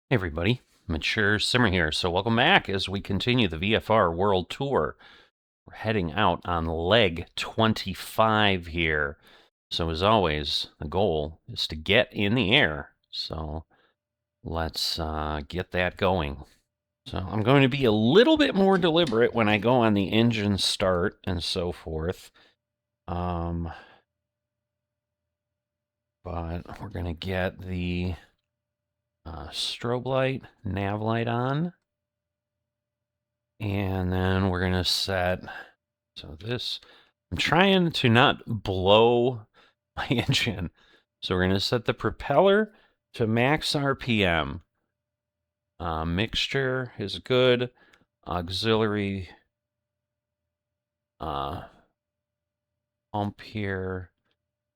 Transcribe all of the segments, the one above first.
Hey everybody, Mature Simmer here. So welcome back as we continue the VFR World Tour. We're heading out on leg 25 here. So as always, the goal is to get in the air. So let's get that going. So I'm going to be a little bit more deliberate when I go on the engine start and so forth. But we're going to get the strobe light, nav light on. And then we're going to set, so this, I'm trying to not blow my engine. So we're going to set the propeller to max RPM. Mixture is good. Auxiliary pump here.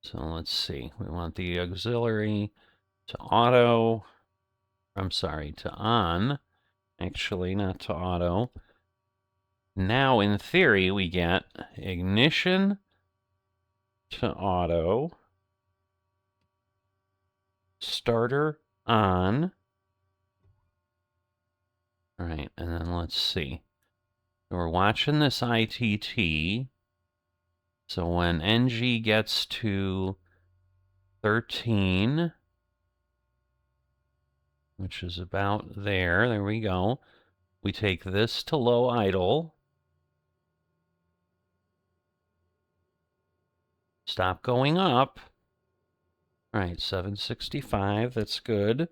So let's see. We want the auxiliary to auto. I'm sorry, to on. Actually, not to auto. Now, in theory, we get ignition to auto, starter on. All right, and then let's see. We're watching this ITT. So when NG gets to 13, which is about there we go. We take this to low idle. Stop going up. All right, 765, that's good.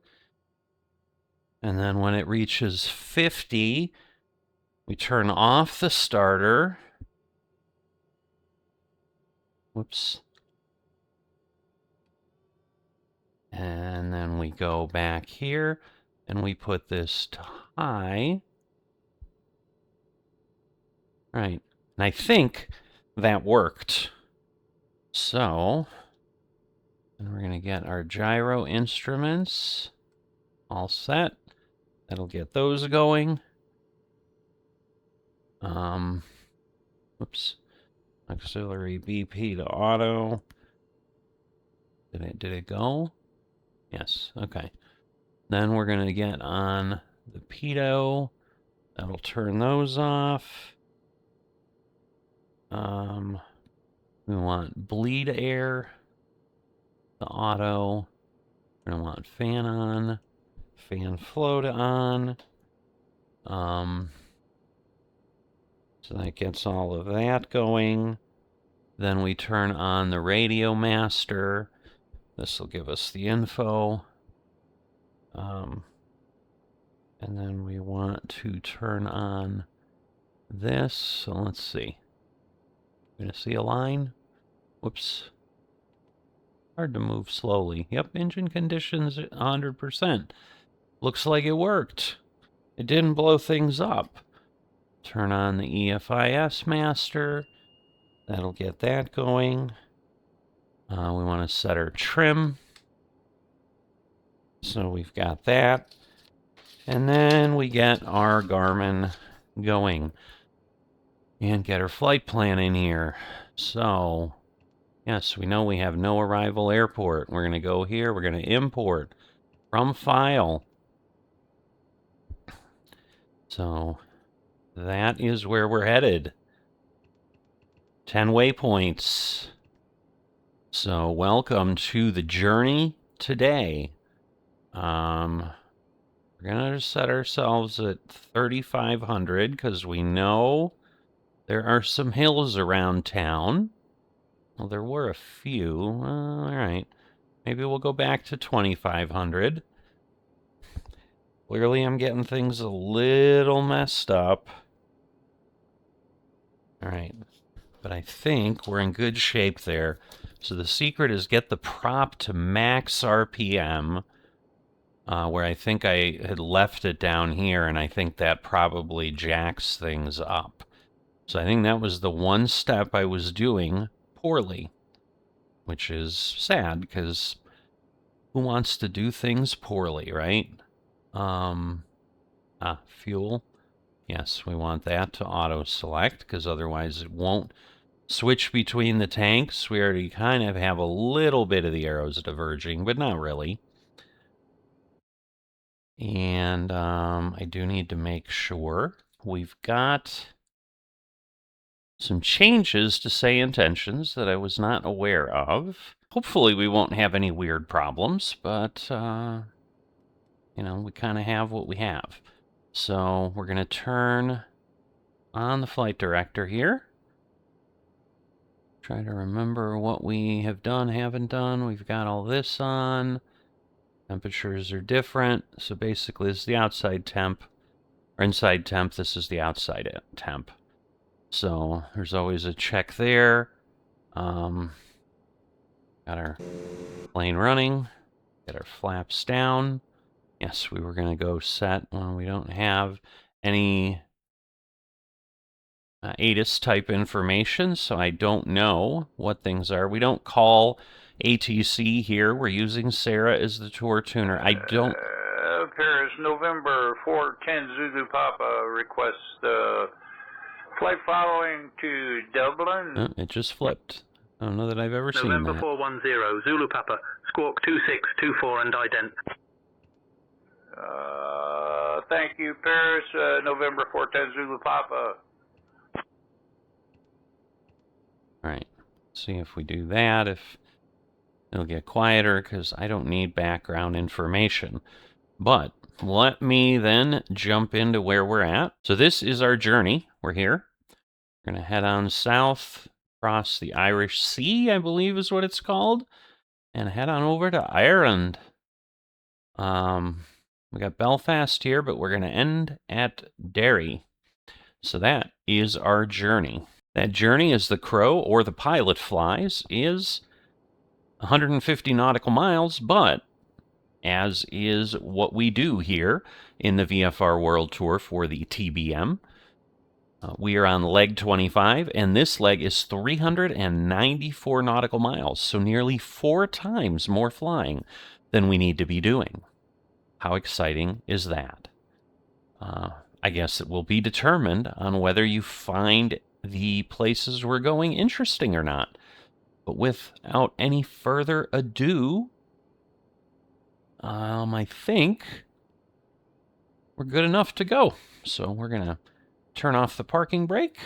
And then when it reaches 50, we turn off the starter. Whoops. And then we go back here and we put this to high. Right. And I think that worked. So, and we're going to get our gyro instruments all set. That'll get those going. Whoops. Auxiliary BP to auto. Did it go? Yes, okay. Then we're going to get on the pitot. That'll turn those off. We want bleed air to auto. We're going to want fan on, fan flow to on. So that gets all of that going. Then we turn on the radio master. This will give us the info. And then we want to turn on this. So let's see. We're going to see a line. Whoops. Hard to move slowly. Yep, engine conditions 100%. Looks like it worked. It didn't blow things up. Turn on the EFIS master. That'll get that going. We want to set our trim. So we've got that. And then we get our Garmin going. And get our flight plan in here. So, yes, we know we have no arrival airport. We're going to go here. We're going to import from file. So, that is where we're headed. 10 waypoints. So, welcome to the journey today. We're going to set ourselves at 3,500 because we know there are some hills around town. Well, there were a few. All right. Maybe we'll go back to 2,500. Clearly, I'm getting things a little messed up. All right. But I think we're in good shape there. So the secret is get the prop to max RPM, where I think I had left it down here, and I think that probably jacks things up. So I think that was the one step I was doing poorly, which is sad, because who wants to do things poorly, right? Fuel. Yes, we want that to auto-select, because otherwise it won't switch between the tanks. We already kind of have a little bit of the arrows diverging, but not really. And I do need to make sure we've got some changes to SayIntentions that I was not aware of. Hopefully we won't have any weird problems, but, you know, we kind of have what we have. So we're going to turn on the flight director here. Try to remember what we have done, haven't done. We've got all this on. Temperatures are different. So basically this is the outside temp, or inside temp. This is the outside temp. So there's always a check there. Got our plane running. Get our flaps down. Yes, we were going to go set when we don't have any ATIS type information, so I don't know what things are. We don't call ATC here. We're using Sarah as the tour tuner. I don't... Paris, November 410 Zulu Papa requests flight following to Dublin. Oh, it just flipped. I don't know that I've ever seen that. November 410 Zulu Papa, squawk 2624 and ident. Thank you, Paris, November 410 Zulu Papa. All right, see if we do that, if it'll get quieter, because I don't need background information. But let me then jump into where we're at. So this is our journey. We're here. We're going to head on south, across the Irish Sea, I believe is what it's called, and head on over to Ireland. We got Belfast here, but we're going to end at Derry. So that is our journey. That journey, as the crow or the pilot flies, is 150 nautical miles, but as is what we do here in the VFR World Tour for the TBM, we are on leg 25, and this leg is 394 nautical miles, so nearly 4 times more flying than we need to be doing. How exciting is that? I guess it will be determined on whether you find the places we're going interesting or not. But without any further ado, I think we're good enough to go. So we're going to turn off the parking brake.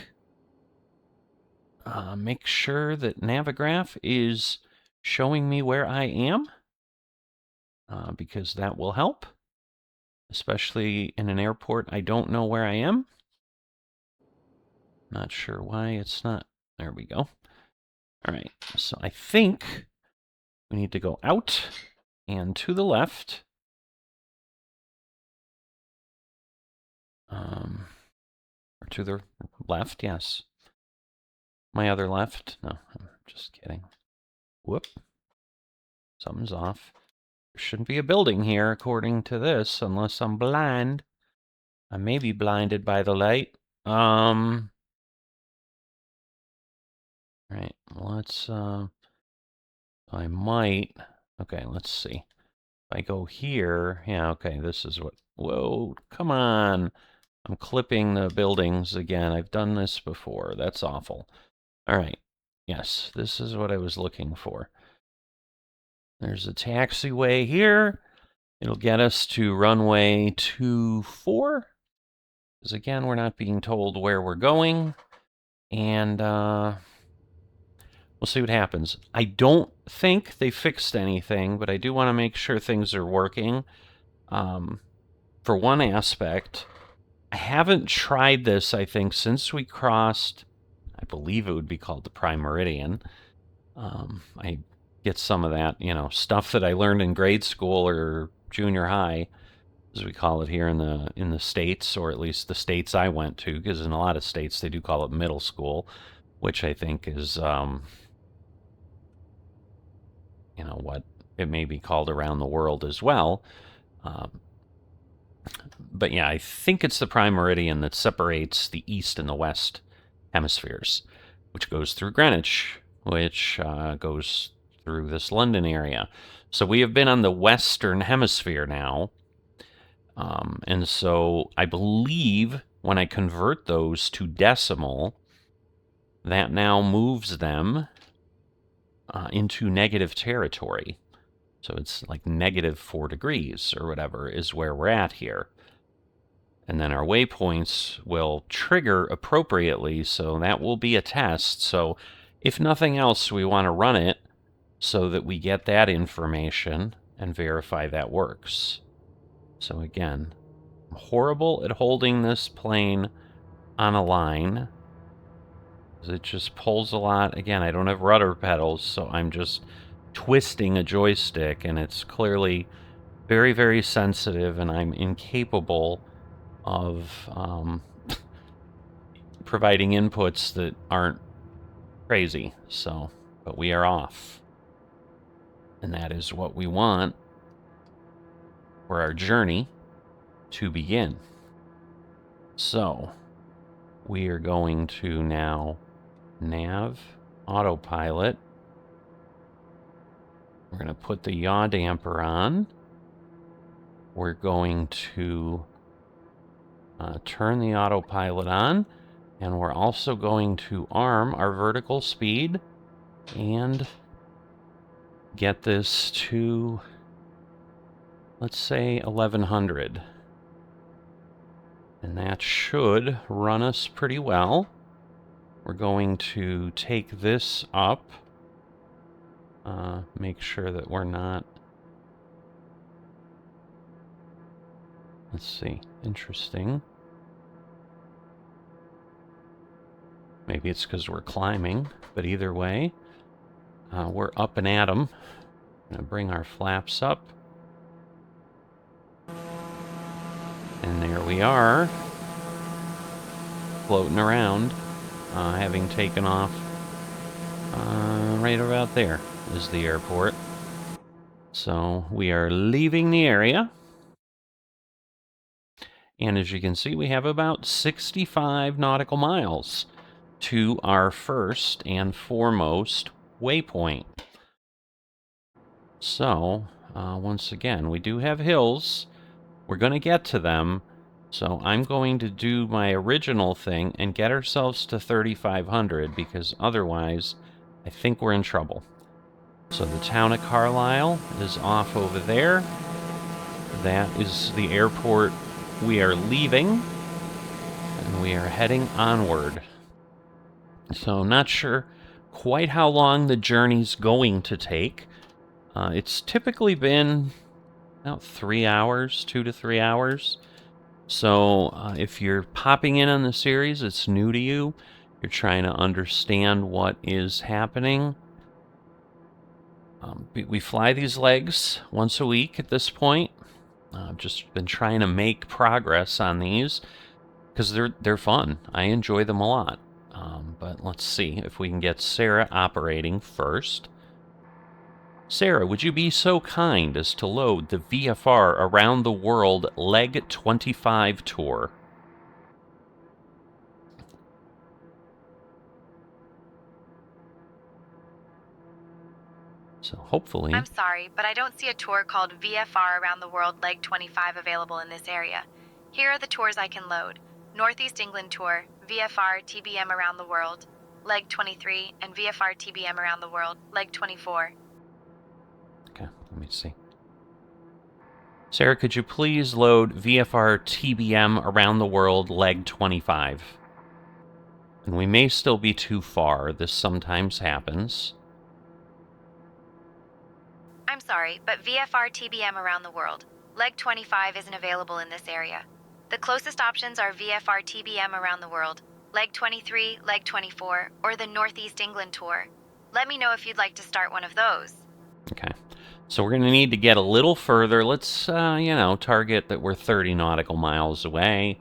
Make sure that Navigraph is showing me where I am, because that will help, especially in an airport I don't know where I am. Not sure why it's not. There we go. All right, so I think we need to go out and to the left. Or to the left, yes. My other left? No, I'm just kidding. Whoop. Something's off. There shouldn't be a building here, according to this, unless I'm blind. I may be blinded by the light. Right, let's, I might, okay, let's see. If I go here, yeah, okay, this is what, whoa, come on. I'm clipping the buildings again. I've done this before. That's awful. All right, yes, this is what I was looking for. There's a taxiway here. It'll get us to runway 24. Because again, we're not being told where we're going. And, we'll see what happens. I don't think they fixed anything, but I do want to make sure things are working. For one aspect, I haven't tried this, I think, since we crossed, I believe it would be called the Prime Meridian. I get some of that, you know, stuff that I learned in grade school or junior high, as we call it here in the States, or at least the states I went to, because in a lot of states they do call it middle school, which I think is... you know, what it may be called around the world as well. But yeah, I think it's the Prime Meridian that separates the East and the West hemispheres, which goes through Greenwich, which goes through this London area. So we have been on the Western Hemisphere now. And so I believe when I convert those to decimal, that now moves them into negative territory. So it's like -4 degrees or whatever is where we're at here. And then our waypoints will trigger appropriately, so that will be a test. So if nothing else, we want to run it so that we get that information and verify that works. So again, I'm horrible at holding this plane on a line. It just pulls a lot. Again, I don't have rudder pedals, so I'm just twisting a joystick, and it's clearly very, very sensitive, and I'm incapable of providing inputs that aren't crazy. So, but we are off. And that is what we want for our journey to begin. So, we are going to now nav autopilot. We're going to put the yaw damper on. We're going to turn the autopilot on, and we're also going to arm our vertical speed and get this to, let's say, 1100. And that should run us pretty well. We're going to take this up, make sure that we're not, let's see, interesting. Maybe it's because we're climbing, but either way, we're up and at 'em. I'm going to bring our flaps up. And there we are, floating around, having taken off. Right about there is the airport. So we are leaving the area. And as you can see, we have about 65 nautical miles to our first and foremost waypoint. So, once again, we do have hills. We're going to get to them. So I'm going to do my original thing and get ourselves to 3,500, because otherwise I think we're in trouble. So the town of Carlisle is off over there. That is the airport we are leaving, and we are heading onward. So I'm not sure quite how long the journey's going to take. It's typically been about 3 hours, 2 to 3 hours. So if you're popping in on the series, it's new to you, you're trying to understand what is happening. We fly these legs once a week at this point. I've just been trying to make progress on these because they're fun. I enjoy them a lot. But let's see if we can get Sarah operating first. Sarah, would you be so kind as to load the VFR Around the World Leg 25 tour? So hopefully... I'm sorry, but I don't see a tour called VFR Around the World Leg 25 available in this area. Here are the tours I can load. Northeast England Tour, VFR TBM Around the World, Leg 23, and VFR TBM Around the World, Leg 24. Okay, let me see. Sarah, could you please load VFR TBM Around the World Leg 25? And we may still be too far. This sometimes happens. I'm sorry, but VFR TBM Around the World, Leg 25 isn't available in this area. The closest options are VFR TBM Around the World, Leg 23, Leg 24, or the Northeast England Tour. Let me know if you'd like to start one of those. Okay. So we're going to need to get a little further. Let's, target that we're 30 nautical miles away.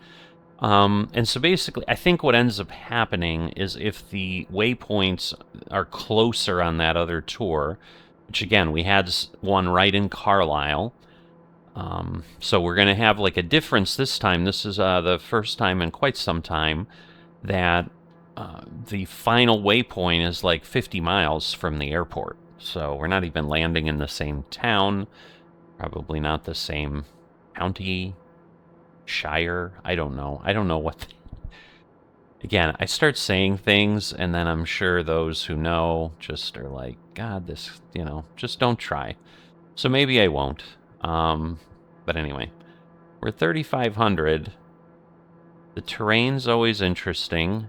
And so basically, I think what ends up happening is if the waypoints are closer on that other tour, which again, we had one right in Carlisle. So we're going to have like a difference this time. This is the first time in quite some time that the final waypoint is like 50 miles from the airport. So we're not even landing in the same town, probably not the same county, shire. I don't know. I don't know what... Again, I start saying things, and then I'm sure those who know just are like, God, this, just don't try. So maybe I won't. But anyway, we're 3,500. The terrain's always interesting.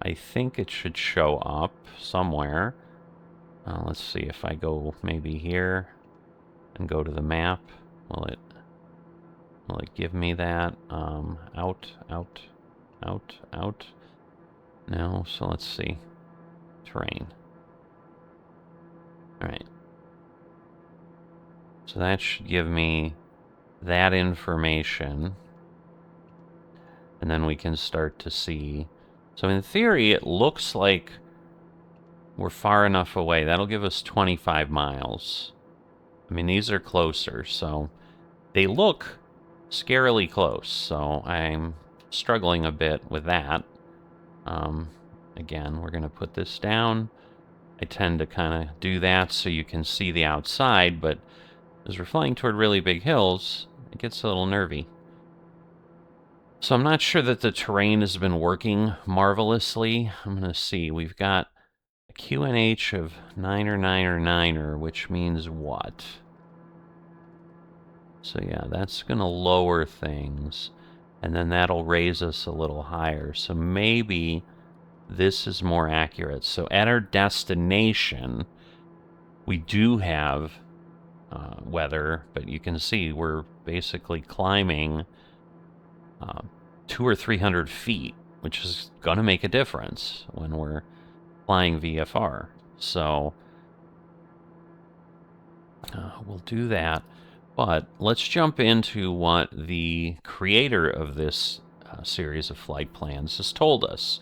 I think it should show up somewhere. Let's see if I go maybe here and go to the map. Will it give me that? Out. No, so let's see. Terrain. Alright. So that should give me that information. And then we can start to see. So in theory, it looks like we're far enough away. That'll give us 25 miles. I mean, these are closer, so they look scarily close. So I'm struggling a bit with that. Again, we're going to put this down. I tend to kind of do that so you can see the outside, but as we're flying toward really big hills, it gets a little nervy. So I'm not sure that the terrain has been working marvelously. I'm going to see. We've got a QNH of 9er, which means what? So yeah, that's going to lower things, and then that'll raise us a little higher. So maybe this is more accurate. So at our destination, we do have weather, but you can see we're basically climbing 200 or 300 feet, which is going to make a difference when we're flying VFR. So we'll do that. But let's jump into what the creator of this series of flight plans has told us.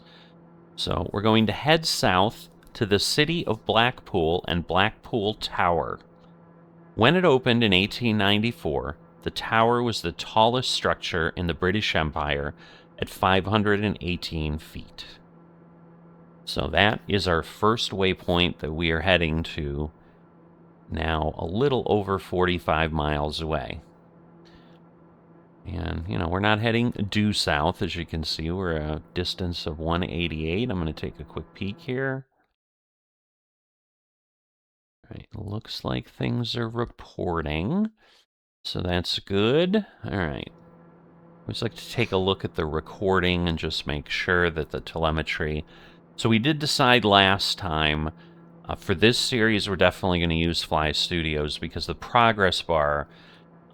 So we're going to head south to the city of Blackpool and Blackpool Tower. When it opened in 1894, the tower was the tallest structure in the British Empire at 518 feet. So that is our first waypoint that we are heading to, now a little over 45 miles away. And, you know, we're not heading due south, as you can see. We're a distance of 188. I'm going to take a quick peek here. All right, looks like things are reporting, so that's good. All right. I always like to take a look at the recording and just make sure that the telemetry... So we did decide last time, for this series, we're definitely going to use Fly Studios because the progress bar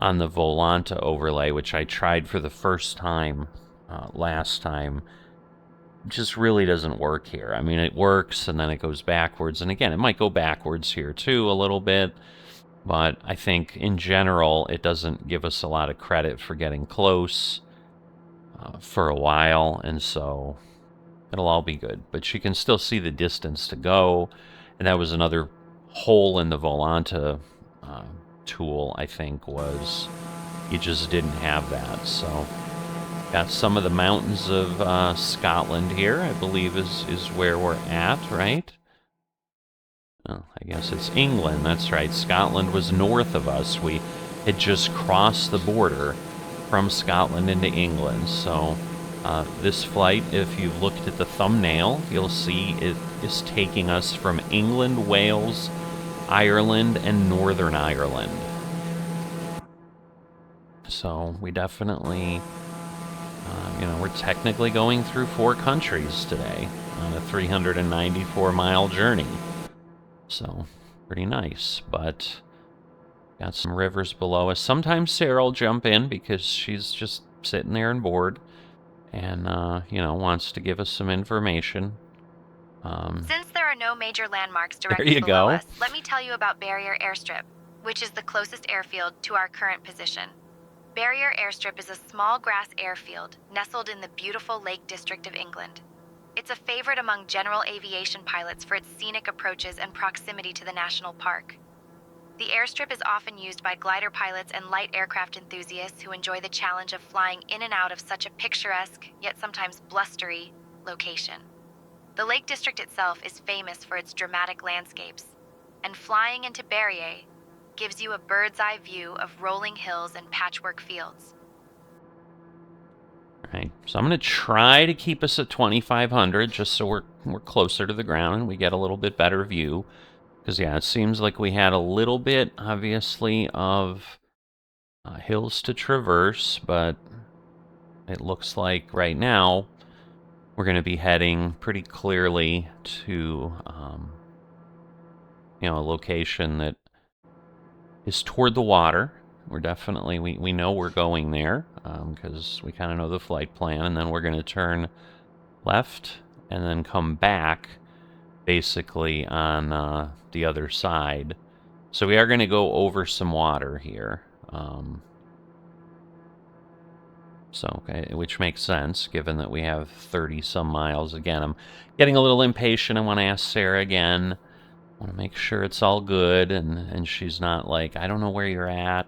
on the Volanta overlay, which I tried for the first time last time, just really doesn't work here. I mean, it works, and then it goes backwards. And again, it might go backwards here, too, a little bit. But I think, in general, it doesn't give us a lot of credit for getting close for a while. And so it'll all be good. But you can still see the distance to go. And that was another hole in the Volanta tool, I think, was you just didn't have that. So got some of the mountains of Scotland here, I believe is where we're at, right? Oh, I guess it's England, that's right. Scotland was north of us. We had just crossed the border from Scotland into England. So this flight, if you've looked at the thumbnail, you'll see it is taking us from England, Wales, Ireland, and Northern Ireland. So we definitely, you know, we're technically going through 4 countries today on a 394-mile journey. So pretty nice, but got some rivers below us. Sometimes Sarah will jump in because she's just sitting there and bored and, you know, wants to give us some information. Since there are no major landmarks directly below us, let me tell you about Barrier Airstrip, which is the closest airfield to our current position. Barrier Airstrip is a small grass airfield nestled in the beautiful Lake District of England. It's a favorite among general aviation pilots for its scenic approaches and proximity to the national park. The airstrip is often used by glider pilots and light aircraft enthusiasts who enjoy the challenge of flying in and out of such a picturesque, yet sometimes blustery, location. The Lake District itself is famous for its dramatic landscapes, and flying into Barrier gives you a bird's-eye view of rolling hills and patchwork fields. Right, so I'm going to try to keep us at 2,500 just so we're closer to the ground and we get a little bit better view. Because, yeah, it seems like we had a little bit, obviously, of hills to traverse, but it looks like right now we're going to be heading pretty clearly to, a location that is toward the water. We're definitely, we know we're going there because we kind of know the flight plan, and then we're going to turn left and then come back basically on the other side. So we are going to go over some water here. Which makes sense, given that we have 30-some miles. Again, I'm getting a little impatient. I want to ask Sarah again. I want to make sure it's all good, and she's not like, I don't know where you're at.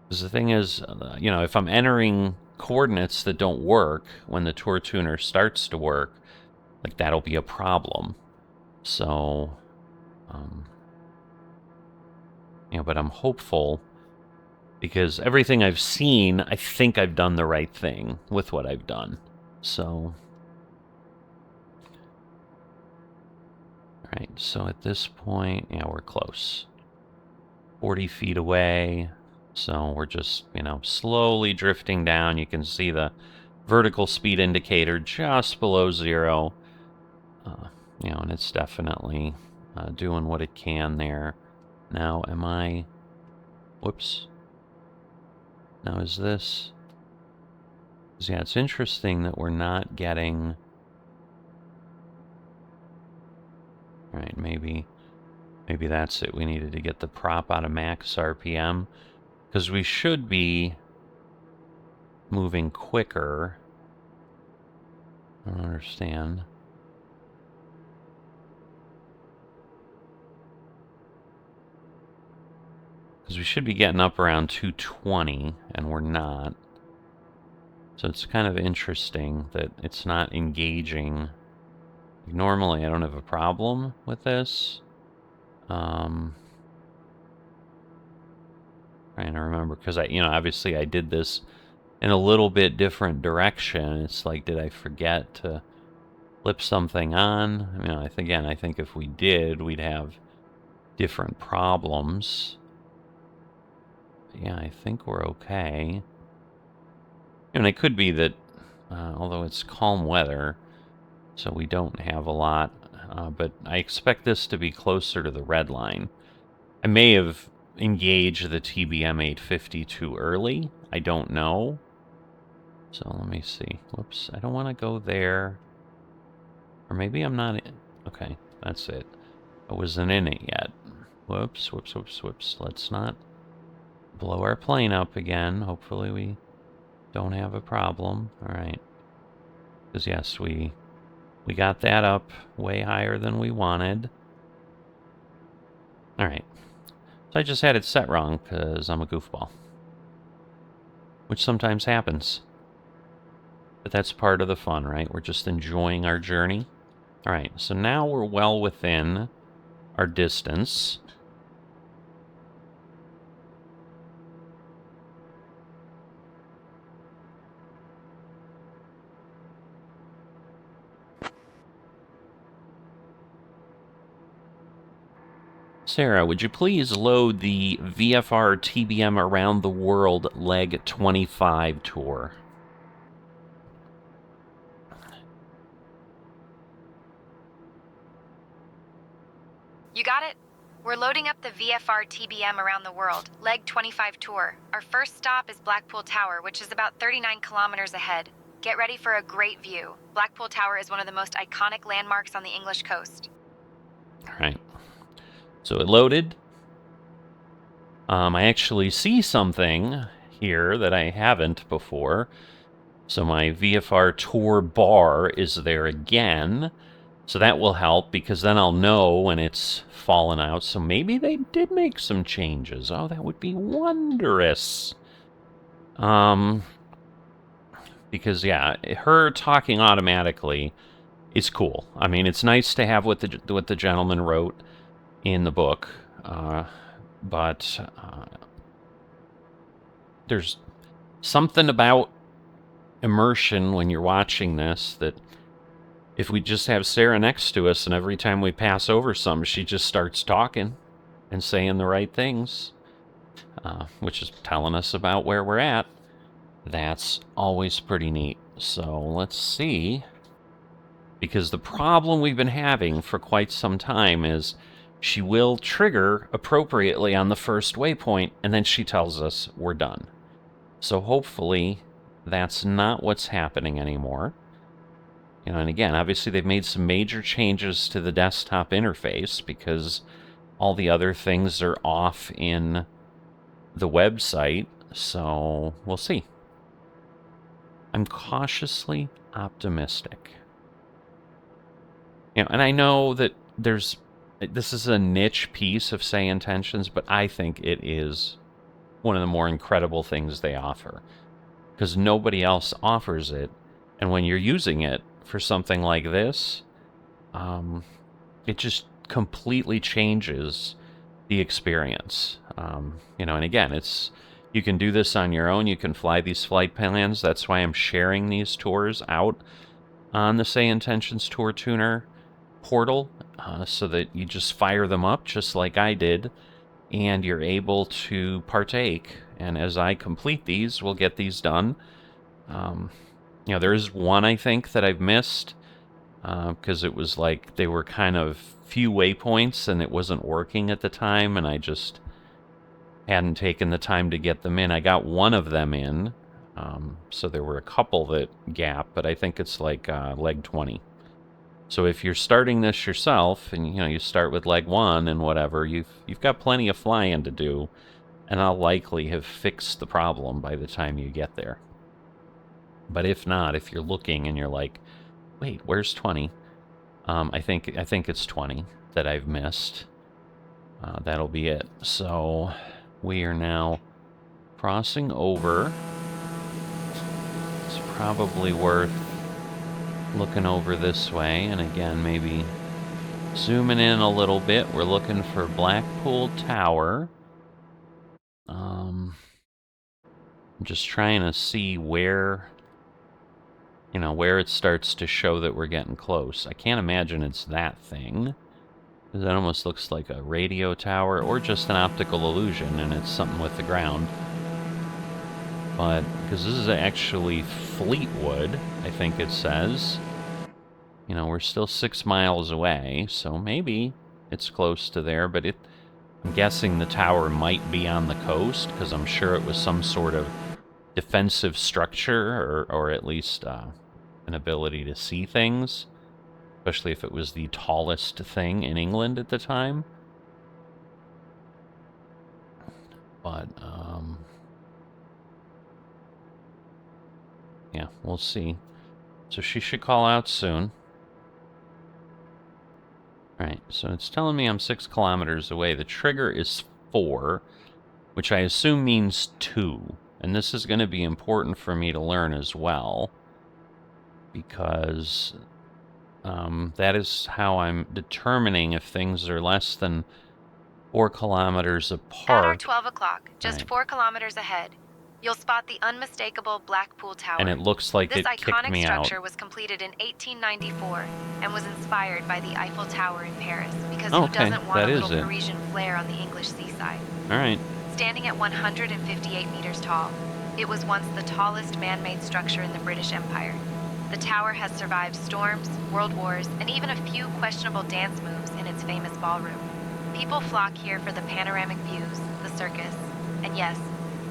Because the thing is, if I'm entering coordinates that don't work when the tour tuner starts to work, like, that'll be a problem. So, but I'm hopeful, because everything I've seen, I think I've done the right thing with what I've done. So, all right, so at this point, yeah, we're close. 40 feet away, so we're just, slowly drifting down. You can see the vertical speed indicator just below 0. And it's definitely doing what it can there. Now, whoops. Now, is this... Yeah, it's interesting that we're not getting... All right, maybe that's it. We needed to get the prop out of max RPM, because we should be moving quicker. I don't understand. Because we should be getting up around 220, and we're not. So it's kind of interesting that it's not engaging. Normally, I don't have a problem with this. Trying to remember, because obviously I did this in a little bit different direction. It's like, did I forget to flip something on? I think if we did, we'd have different problems. Yeah, I think we're okay. And it could be that, although it's calm weather, so we don't have a lot, but I expect this to be closer to the red line. I may have engaged the TBM 850 too early. I don't know. So let me see. Whoops, I don't want to go there. Or maybe I'm not in. Okay, that's it. I wasn't in it yet. Whoops. Let's not blow our plane up again. Hopefully we don't have a problem. All right. Because yes, we got that up way higher than we wanted. All right. So I just had it set wrong because I'm a goofball. Which sometimes happens. But that's part of the fun, right? We're just enjoying our journey. All right, so now we're well within our distance. Sarah, would you please load the VFR TBM Around the World Leg 25 tour? You got it? We're loading up the VFR TBM Around the World, Leg 25 tour. Our first stop is Blackpool Tower, which is about 39 kilometers ahead. Get ready for a great view. Blackpool Tower is one of the most iconic landmarks on the English coast. All right. So it loaded. I actually see something here that I haven't before. So my VFR tour bar is there again. So that will help, because then I'll know when it's fallen out. So maybe they did make some changes. Oh, that would be wondrous. Because, yeah, her talking automatically is cool. I mean, it's nice to have what the gentleman wrote in the book. But there's something about immersion when you're watching this that if we just have Sarah next to us and every time we pass over some, she just starts talking and saying the right things, which is telling us about where we're at, that's always pretty neat. So let's see. Because the problem we've been having for quite some time is she will trigger appropriately on the first waypoint, and then she tells us we're done. So hopefully that's not what's happening anymore. You know, and again, obviously they've made some major changes to the desktop interface because all the other things are off in the website, so we'll see. I'm cautiously optimistic. You know, and I know that this is a niche piece of SayIntentions, but I think it is one of the more incredible things they offer, because nobody else offers it, and when you're using it for something like this, it just completely changes the experience. You know, and again, you can do this on your own. You can fly these flight plans. That's why I'm sharing these tours out on the SayIntentions Tour Tuner portal, so that you just fire them up just like I did, and you're able to partake. And as I complete these, we'll get these done. You know, there is one I think that I've missed, because it was like they were kind of few waypoints and it wasn't working at the time, and I just hadn't taken the time to get them in. I got one of them in, so there were a couple that gap, but I think it's like leg 20. So if you're starting this yourself, and you know you start with leg 1 and whatever, you've got plenty of flying to do, and I'll likely have fixed the problem by the time you get there. But if not, if you're looking and you're like, wait, where's 20? I think it's 20 that I've missed. That'll be it. So we are now crossing over. It's probably worth looking over this way, and again, maybe zooming in a little bit. We're looking for Blackpool Tower. I'm just trying to see where, you know, where it starts to show that we're getting close. I can't imagine it's that thing, because that almost looks like a radio tower or just an optical illusion, and it's something with the ground. But because this is actually Fleetwood, I think it says. You know, we're still 6 miles away, so maybe it's close to there, but I'm guessing the tower might be on the coast, because I'm sure it was some sort of defensive structure, or at least an ability to see things, especially if it was the tallest thing in England at the time. But, yeah, we'll see. So she should call out soon. Alright, so it's telling me I'm 6 kilometers away. The trigger is 4, which I assume means 2. And this is going to be important for me to learn as well, because that is how I'm determining if things are less than 4 kilometers apart. At our 12 o'clock, just 4 kilometers ahead, you'll spot the unmistakable Blackpool Tower. And it looks like it kicked me out. This iconic structure was completed in 1894 and was inspired by the Eiffel Tower in Paris, because who doesn't want a little Parisian flair on the English seaside? All right. Standing at 158 meters tall, it was once the tallest man-made structure in the British Empire. The tower has survived storms, world wars, and even a few questionable dance moves in its famous ballroom. People flock here for the panoramic views, the circus, and yes,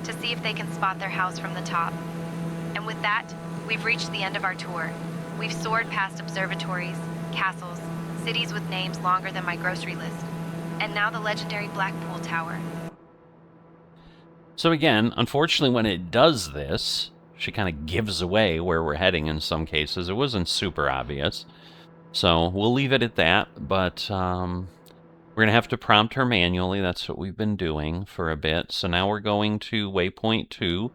to see if they can spot their house from the top. And with that, we've reached the end of our tour. We've soared past observatories, castles, cities with names longer than my grocery list, and now the legendary Blackpool Tower. So again, unfortunately, when it does this, she kind of gives away where we're heading in some cases. It wasn't super obvious. So we'll leave it at that, but we're going to have to prompt her manually. That's what we've been doing for a bit. So now we're going to Waypoint 2,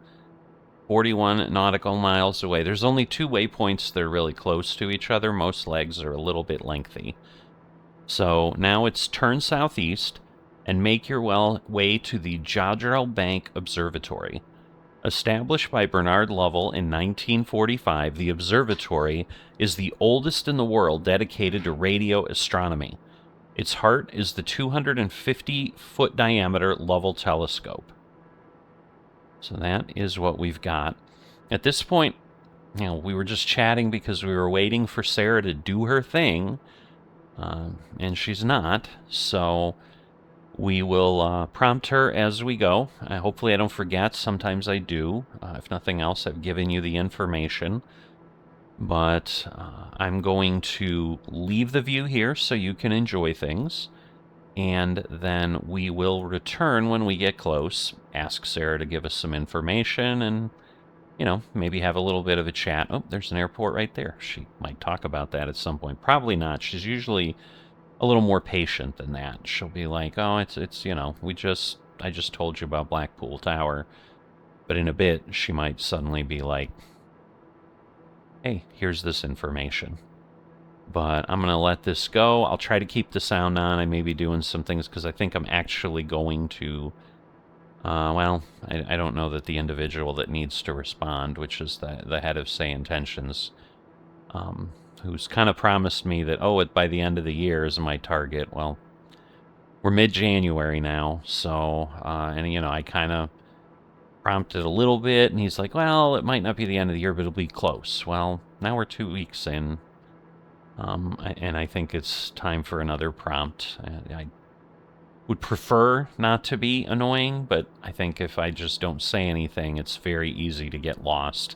41 nautical miles away. There's only 2 waypoints that are really close to each other. Most legs are a little bit lengthy. So now it's turn southeast and make your way to the Jodrell Bank Observatory. Established by Bernard Lovell in 1945, the observatory is the oldest in the world dedicated to radio astronomy. Its heart is the 250-foot diameter Lovell telescope. So that is what we've got. At this point, we were just chatting because we were waiting for Sarah to do her thing, and she's not, so we will prompt her as we go. Hopefully I don't forget. Sometimes I do. If nothing else, I've given you the information. But I'm going to leave the view here so you can enjoy things. And then we will return when we get close, ask Sarah to give us some information, and maybe have a little bit of a chat. Oh, there's an airport right there. She might talk about that at some point. Probably not. She's usually a little more patient than that. She'll be like, oh, it's I just told you about Blackpool Tower. But in a bit, she might suddenly be like, hey, here's this information. But I'm going to let this go. I'll try to keep the sound on. I may be doing some things because I think I'm actually going to I don't know that the individual that needs to respond, which is the head of SayIntentions, who's kind of promised me that, by the end of the year is my target. Well, we're mid-January now, so, and, I kind of prompted a little bit, and he's like, well, it might not be the end of the year, but it'll be close. Well, now we're 2 weeks in, and I think it's time for another prompt. I would prefer not to be annoying, but I think if I just don't say anything, it's very easy to get lost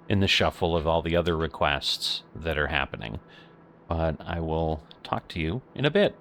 in the shuffle of all the other requests that are happening. But I will talk to you in a bit.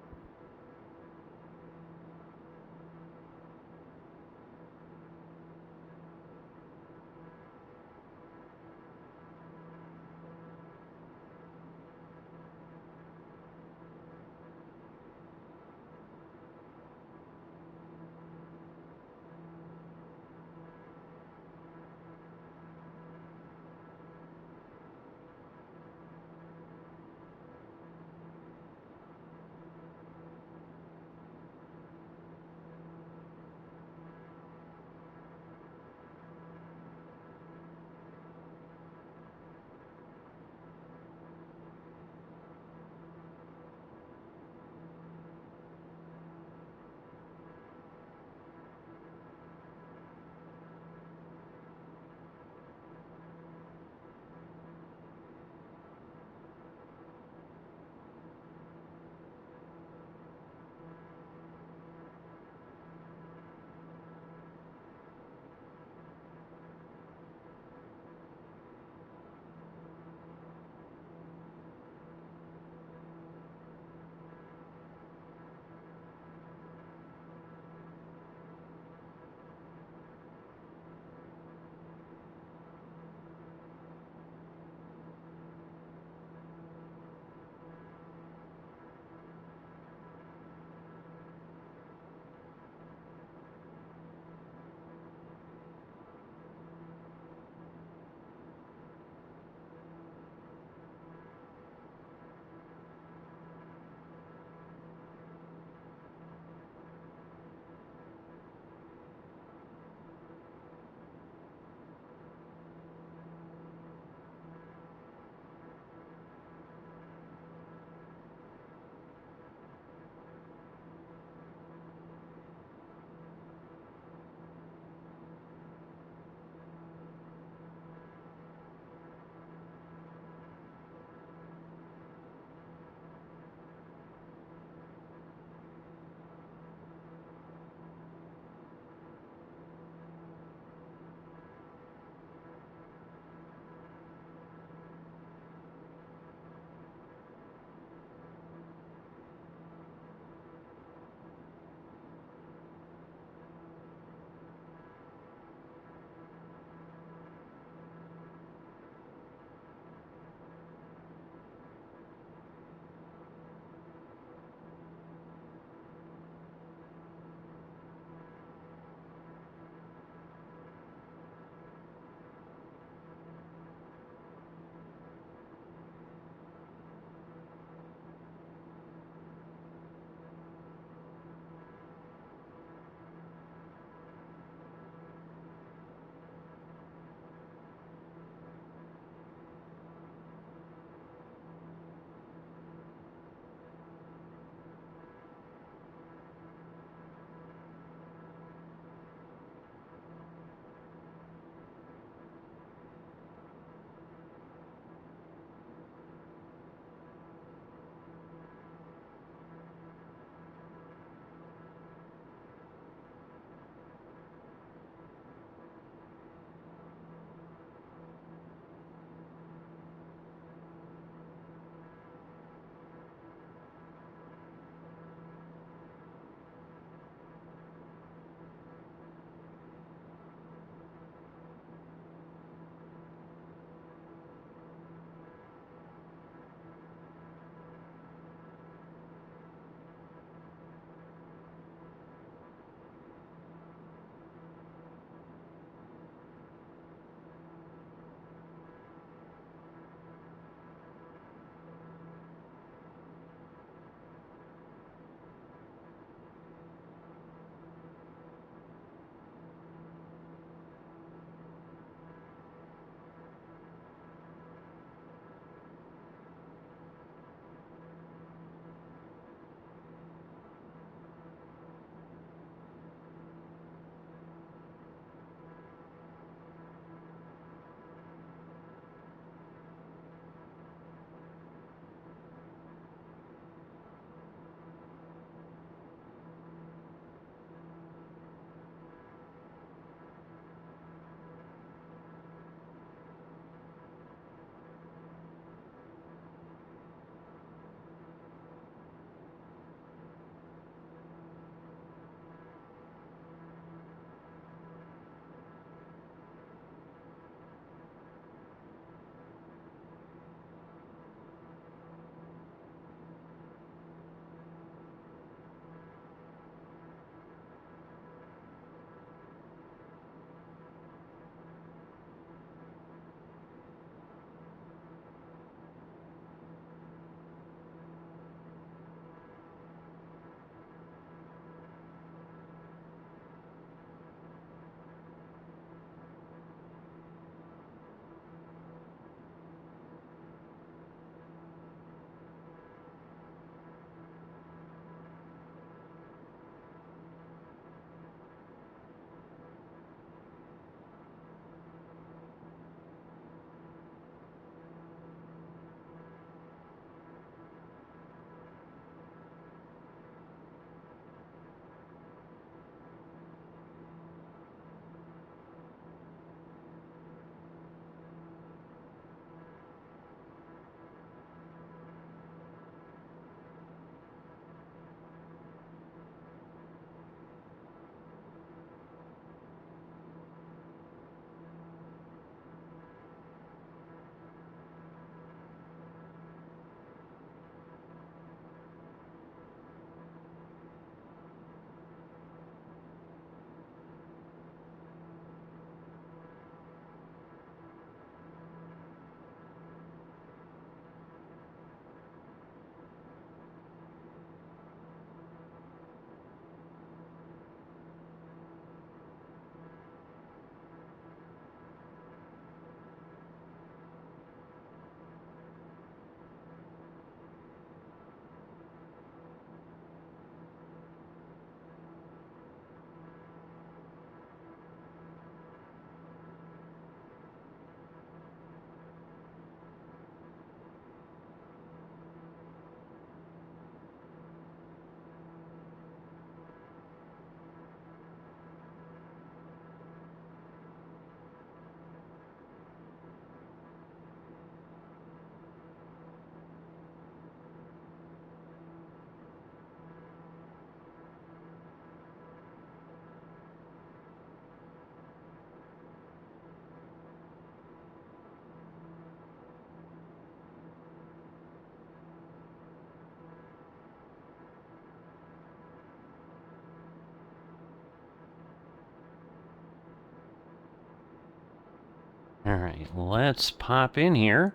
All right, let's pop in here.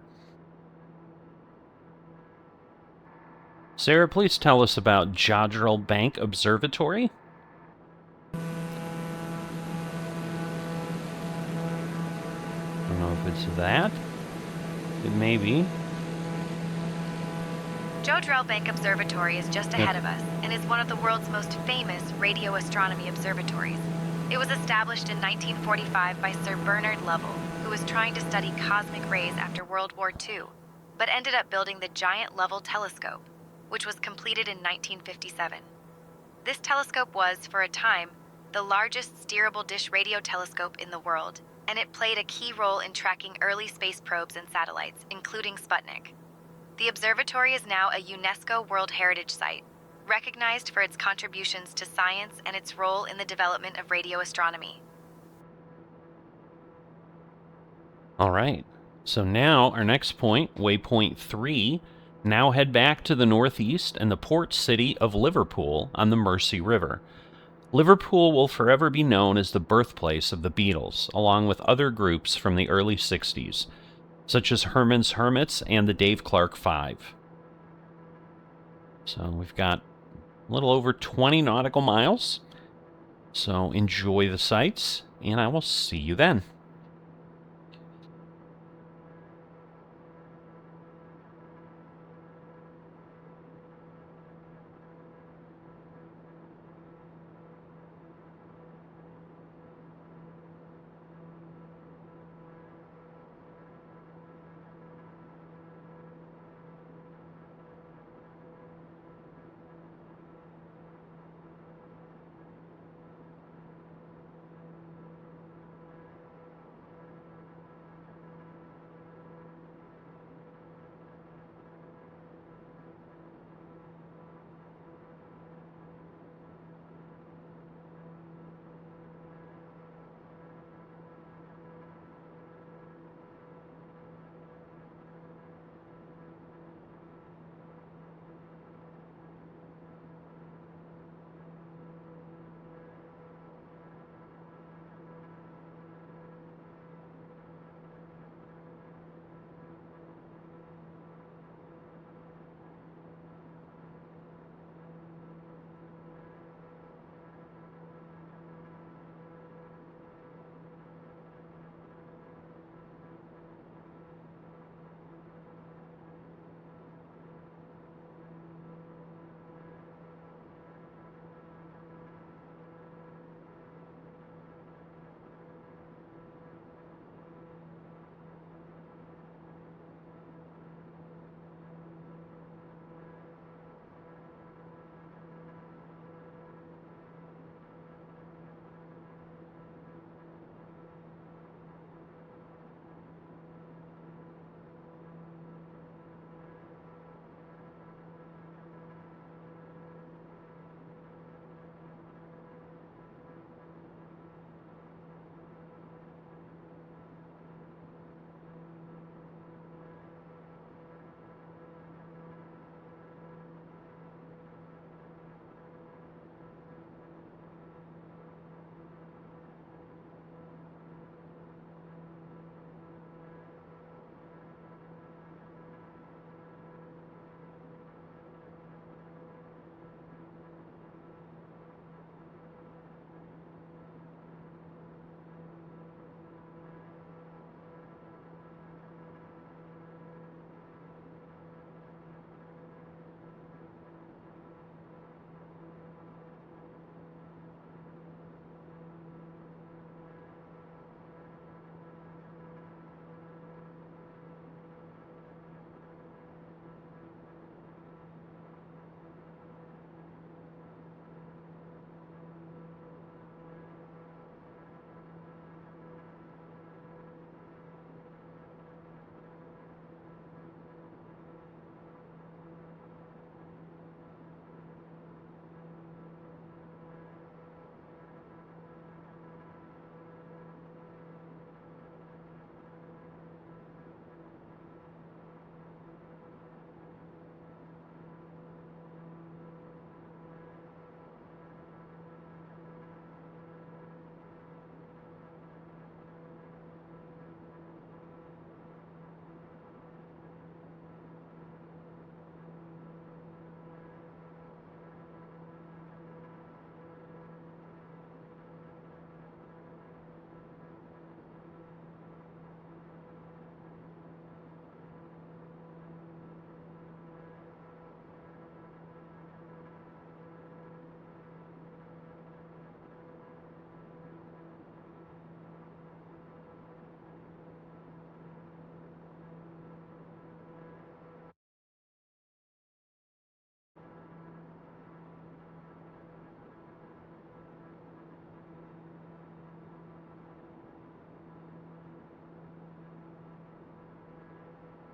Sarah, please tell us about Jodrell Bank Observatory. I don't know if it's that. It may be. Jodrell Bank Observatory is just ahead of us and is one of the world's most famous radio astronomy observatories. It was established in 1945 by Sir Bernard Lovell, who was trying to study cosmic rays after World War II, but ended up building the giant Lovell telescope, which was completed in 1957. This telescope was, for a time, the largest steerable dish radio telescope in the world, and it played a key role in tracking early space probes and satellites, including Sputnik. The observatory is now a UNESCO World Heritage Site, recognized for its contributions to science and its role in the development of radio astronomy. All right. So now our next point, waypoint 3, now head back to the northeast and the port city of Liverpool on the Mersey River. Liverpool will forever be known as the birthplace of the Beatles, along with other groups from the early 60s, such as Herman's Hermits and the Dave Clark Five. So we've got a little over 20 nautical miles. So enjoy the sights, and I will see you then.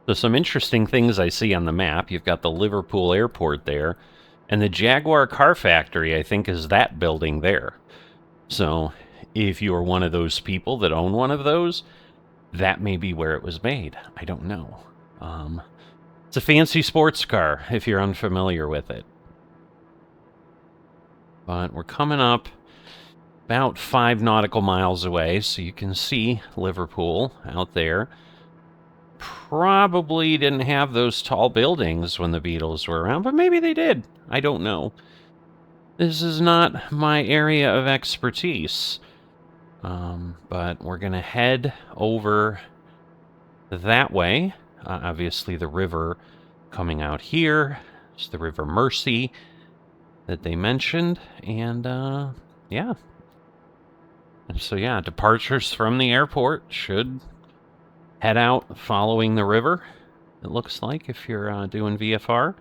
So some interesting things I see on the map. You've got the Liverpool airport there, and the Jaguar car factory, I think, is that building there. So if you're one of those people that own one of those, that may be where it was made. I don't know. It's a fancy sports car, if you're unfamiliar with it. But we're coming up about 5 nautical miles away, so you can see Liverpool out there. Probably didn't have those tall buildings when the Beatles were around, but maybe they did. I don't know. This is not my area of expertise. But we're going to head over that way. Obviously, the river coming out here. It's the River Mersey that they mentioned. And, yeah. So, yeah, departures from the airport should head out following the river, it looks like, if you're doing VFR.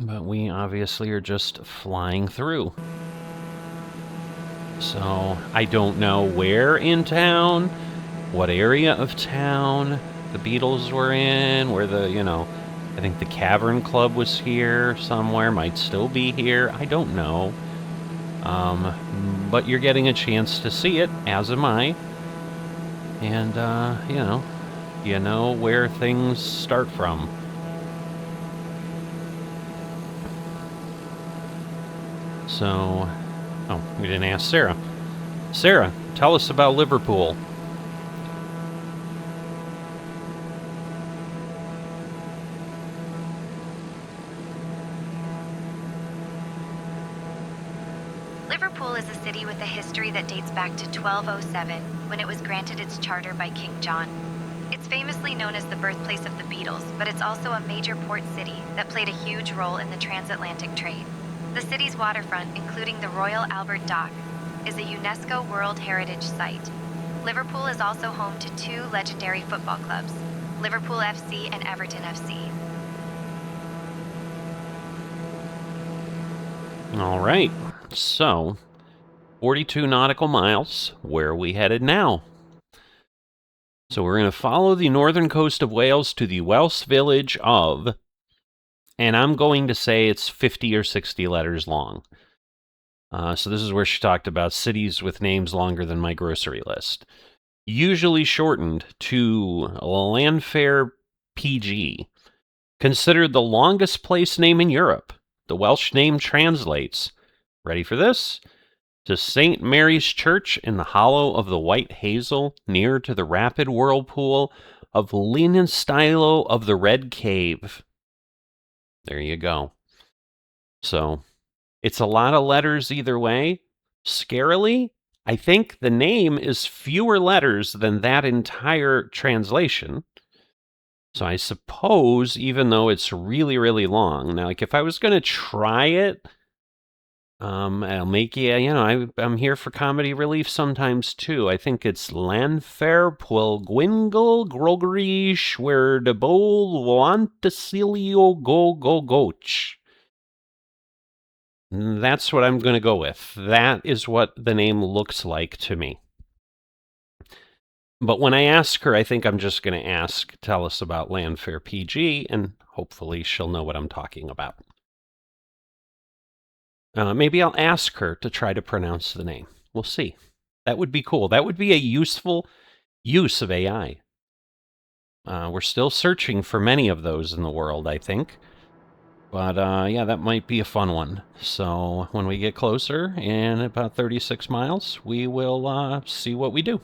But we obviously are just flying through. So, I don't know where in town, what area of town the Beatles were in, where I think the Cavern Club was here somewhere, might still be here, I don't know. But you're getting a chance to see it, as am I. And, you know where things start from. So, oh, we didn't ask Sarah. Sarah, tell us about Liverpool. Liverpool is a city with a history that dates back to 1207, when it was granted its charter by King John. It's famously known as the birthplace of the Beatles, but it's also a major port city that played a huge role in the transatlantic trade. The city's waterfront, including the Royal Albert Dock, is a UNESCO World Heritage Site. Liverpool is also home to 2 legendary football clubs, Liverpool FC and Everton FC. All right, so 42 nautical miles. Where are we headed now? So we're going to follow the northern coast of Wales to the Welsh village of, and I'm going to say it's 50 or 60 letters long. So this is where she talked about cities with names longer than my grocery list. Usually shortened to Llanfair PG. Considered the longest place name in Europe. The Welsh name translates, ready for this? To St. Mary's Church in the hollow of the White Hazel, near to the rapid whirlpool of Llanstylo of the Red Cave. There you go. So, it's a lot of letters either way. Scarily, I think the name is fewer letters than that entire translation. So I suppose, even though it's really, really long, now, like, if I was going to try it, I'll make I'm here for comedy relief sometimes too. I think it's Llanfair Pwllgwyngyl Grogri Schwerdebol Wantasilio Go Goch. That's what I'm going to go with. That is what the name looks like to me. But when I ask her, I think I'm just going to tell us about Llanfair PG, and hopefully she'll know what I'm talking about. Maybe I'll ask her to try to pronounce the name. We'll see. That would be cool. That would be a useful use of AI. We're still searching for many of those in the world, I think. But, yeah, that might be a fun one. So when we get closer, in about 36 miles, we will see what we do.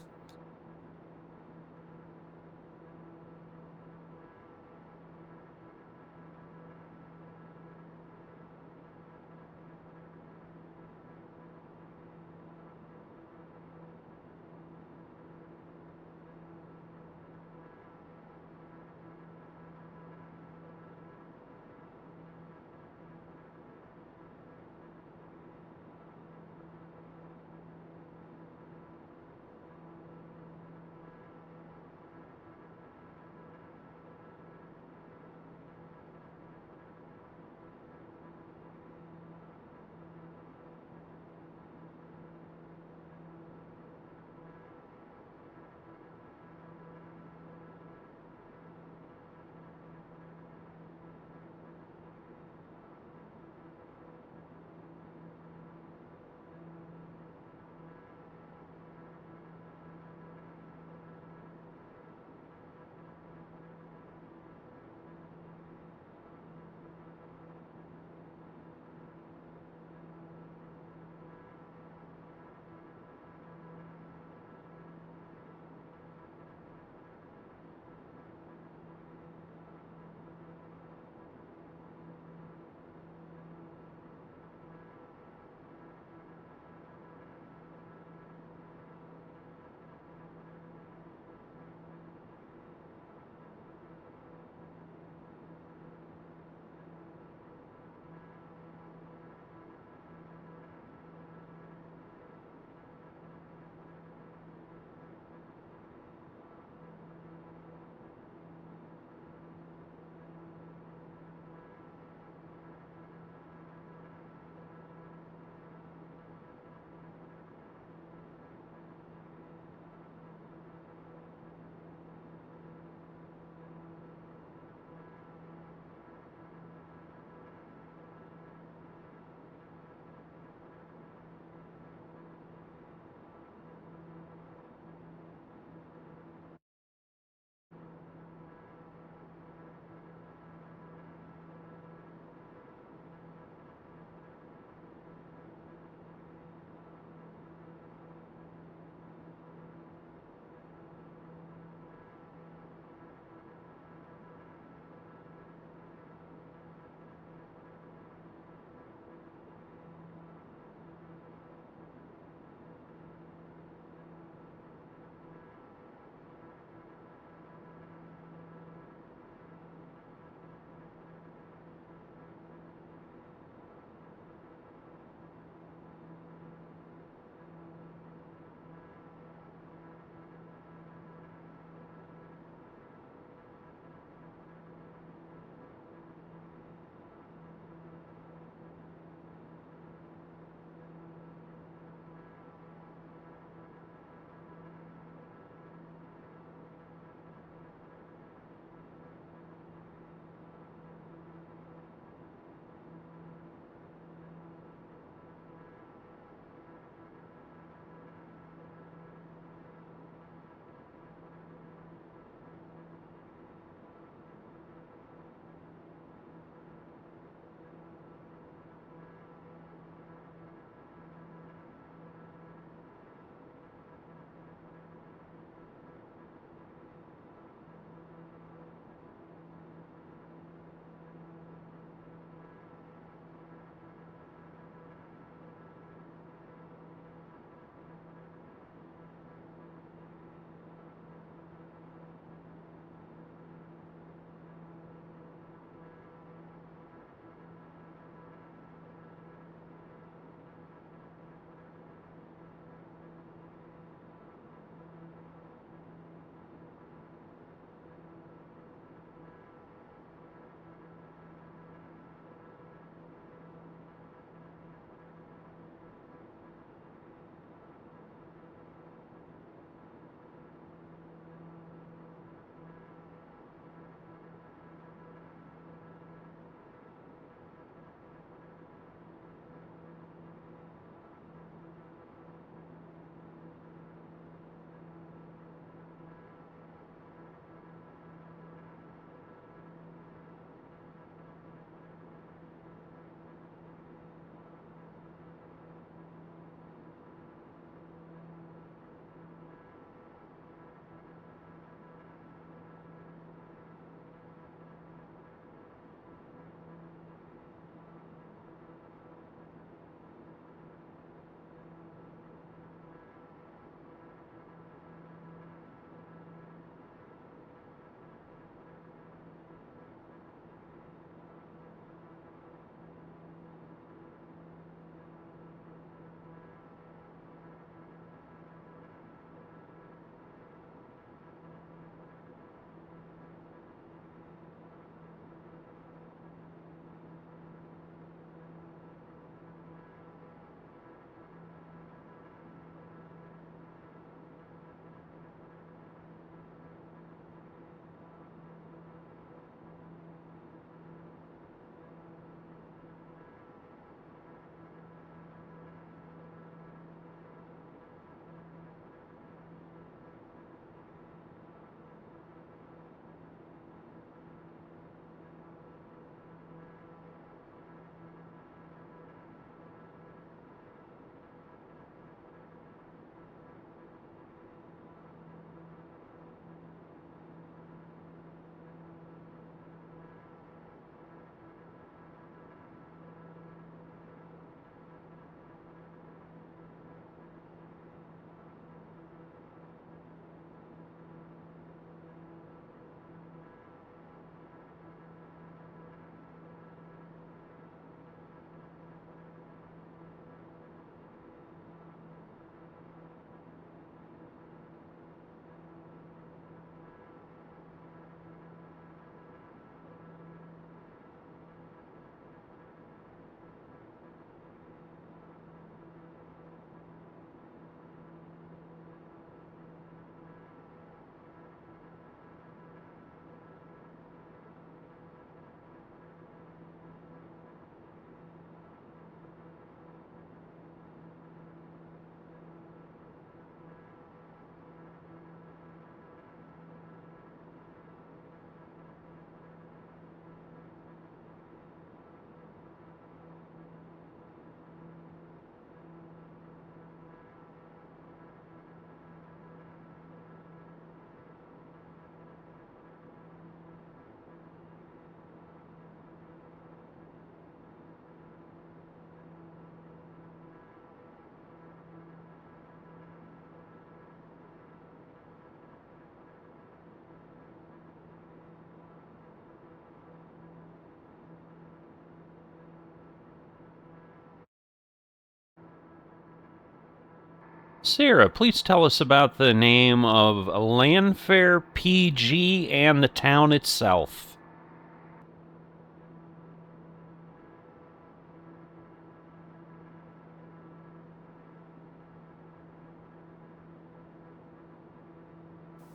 Sarah, please tell us about the name of Landfair PG and the town itself.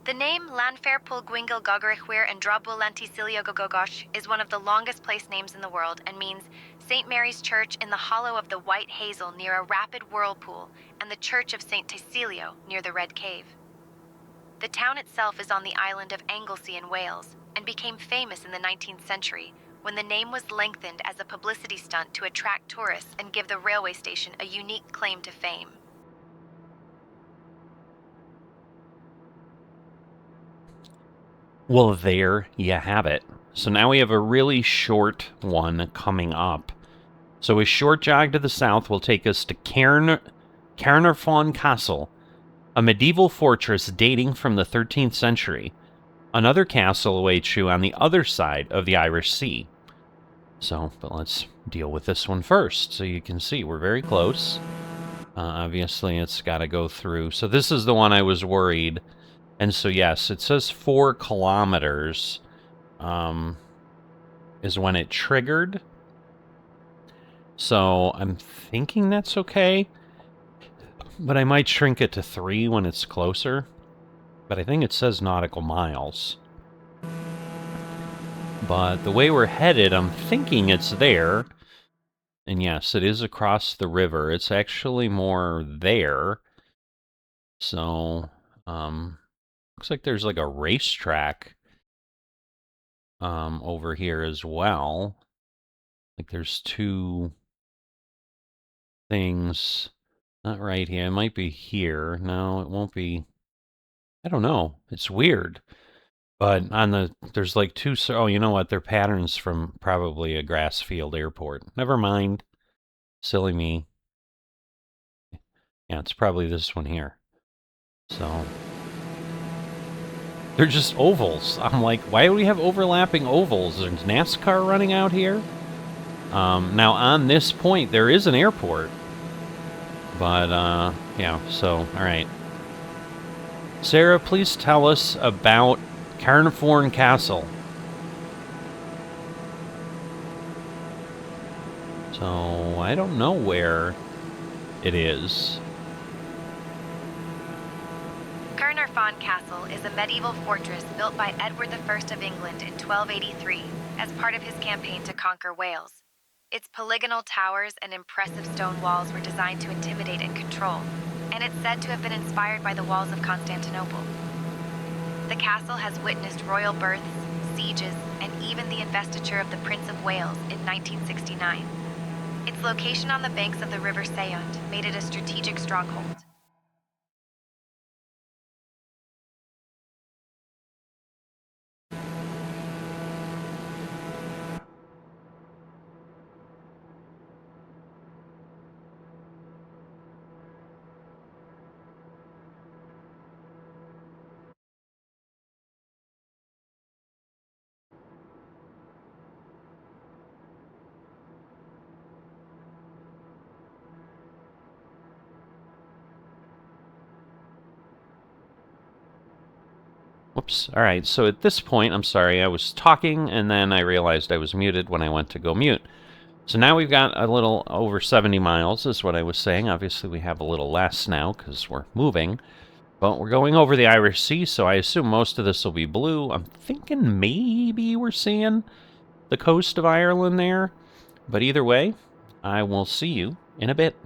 The name Lanfair Pulgwingil Gogrichwir and Drobwil Lanticilio Gogogosh is one of the longest place names in the world and means St. Mary's Church in the hollow of the White Hazel near a rapid whirlpool and the Church of St. Tysilio near the Red Cave. The town itself is on the island of Anglesey in Wales and became famous in the 19th century when the name was lengthened as a publicity stunt to attract tourists and give the railway station a unique claim to fame. Well, there you have it. So now we have a really short one coming up. So a short jog to the south will take us to Caernarfon Castle, a medieval fortress dating from the 13th century. Another castle awaits you on the other side of the Irish Sea. So, but let's deal with this one first. So you can see we're very close. Obviously, it's got to go through. So this is the one I was worried. And so, yes, it says 4 kilometers is when it triggered. So I'm thinking that's okay. But I might shrink it to 3 when it's closer. But I think it says nautical miles. But the way we're headed, I'm thinking it's there. And yes, it is across the river. It's actually more there. So, looks like there's like a racetrack over here as well. Like there's 2 things. Not right here. It might be here. No, it won't be. I don't know. It's weird. But on the, there's like 2, oh, you know what? They're patterns from probably a grass field airport. Never mind. Silly me. Yeah, it's probably this one here. So, they're just ovals. I'm like, why do we have overlapping ovals? There's NASCAR running out here? Now, on this point, there is an airport. But, yeah, so, alright. Sarah, please tell us about Caernarfon Castle. So, I don't know where it is. Caernarfon Castle is a medieval fortress built by Edward I of England in 1283 as part of his campaign to conquer Wales. Its polygonal towers and impressive stone walls were designed to intimidate and control, and it's said to have been inspired by the walls of Constantinople. The castle has witnessed royal births, sieges, and even the investiture of the Prince of Wales in 1969. Its location on the banks of the River Sayont made it a strategic stronghold. Whoops. All right, so at this point, I'm sorry, I was talking, and then I realized I was muted when I went to go mute. So now we've got a little over 70 miles, is what I was saying. Obviously, we have a little less now, because we're moving. But we're going over the Irish Sea, so I assume most of this will be blue. I'm thinking maybe we're seeing the coast of Ireland there. But either way, I will see you in a bit.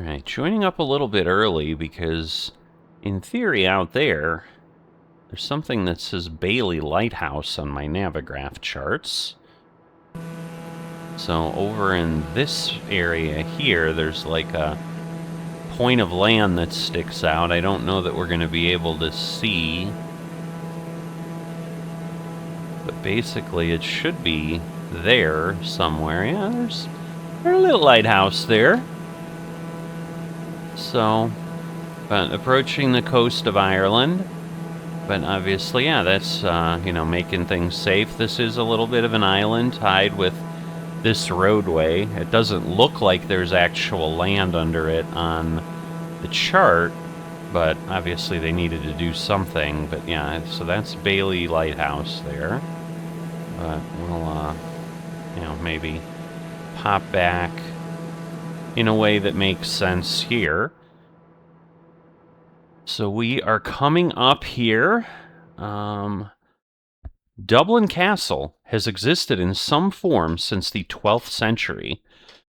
All right, joining up a little bit early because, in theory, out there's something that says Bailey Lighthouse on my Navigraph charts. So over in this area here, there's like a point of land that sticks out. I don't know that we're going to be able to see. But basically, it should be there somewhere. Yeah, there's a little lighthouse there. So, but approaching the coast of Ireland. But obviously, yeah, that's, you know, making things safe. This is a little bit of an island tied with this roadway. It doesn't look like there's actual land under it on the chart, but obviously they needed to do something. But yeah, so that's Bailey Lighthouse there. But we'll, you know, maybe pop back in a way that makes sense here. So we are coming up here. Dublin Castle has existed in some form since the 12th century,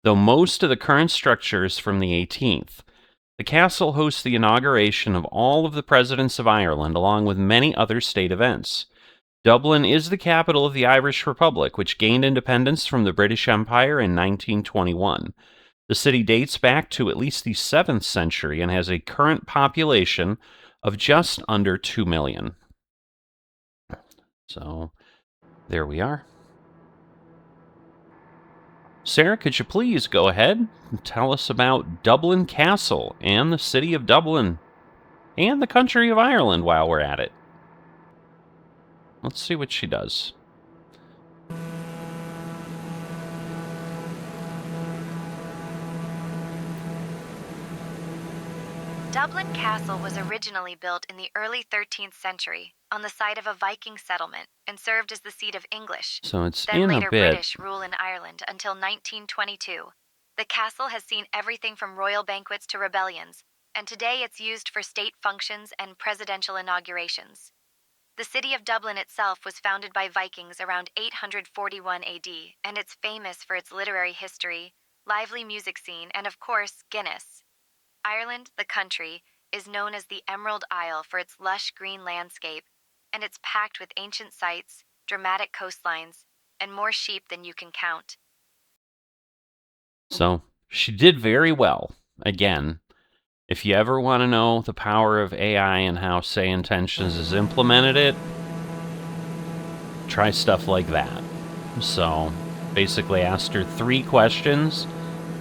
though most of the current structure is from the 18th. The castle hosts the inauguration of all of the presidents of Ireland, along with many other state events. Dublin is the capital of the Irish Republic, which gained independence from the British Empire in 1921. The city dates back to at least the 7th century and has a current population of just under 2 million. So, there we are. Sarah, could you please go ahead and tell us about Dublin Castle and the city of Dublin and the country of Ireland while we're at it? Let's see what she does. Dublin Castle was originally built in the early 13th century on the site of a Viking settlement and served as the seat of English, So it's then in later a bit. British rule in Ireland until 1922. The castle has seen everything from royal banquets to rebellions, and today it's used for state functions and presidential inaugurations. The city of Dublin itself was founded by Vikings around 841 AD, and it's famous for its literary history, lively music scene, and of course, Guinness. Ireland, the country, is known as the Emerald Isle for its lush green landscape, and it's packed with ancient sites, dramatic coastlines, and more sheep than you can count. So she did very well. Again, if you ever want to know the power of AI and how SayIntentions has implemented it, try stuff like that. So basically asked her 3 questions,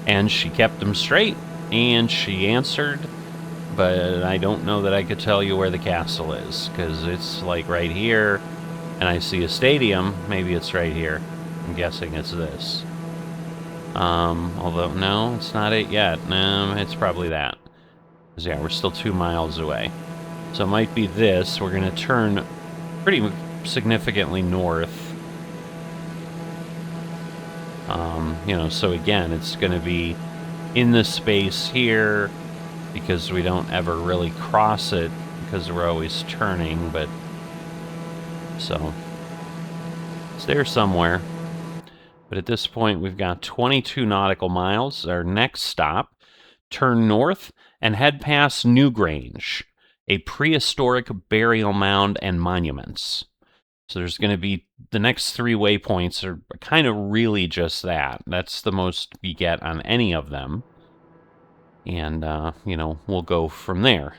and she kept them straight, and she answered, but I don't know that I could tell you where the castle is, because it's like right here, and I see a stadium. Maybe it's right here. I'm guessing it's this. Although, no, it's not it yet. No, it's probably that. Because, yeah, we're still 2 miles away. So it might be this. We're going to turn pretty significantly north. You know, so again, it's going to be in this space here, because we don't ever really cross it, because we're always turning, but... So, it's there somewhere. But at this point, we've got 22 nautical miles. Our next stop, turn north and head past Newgrange, a prehistoric burial mound and monuments. So there's going to be, the next 3 waypoints are kind of really just that. That's the most you get on any of them. And, you know, we'll go from there.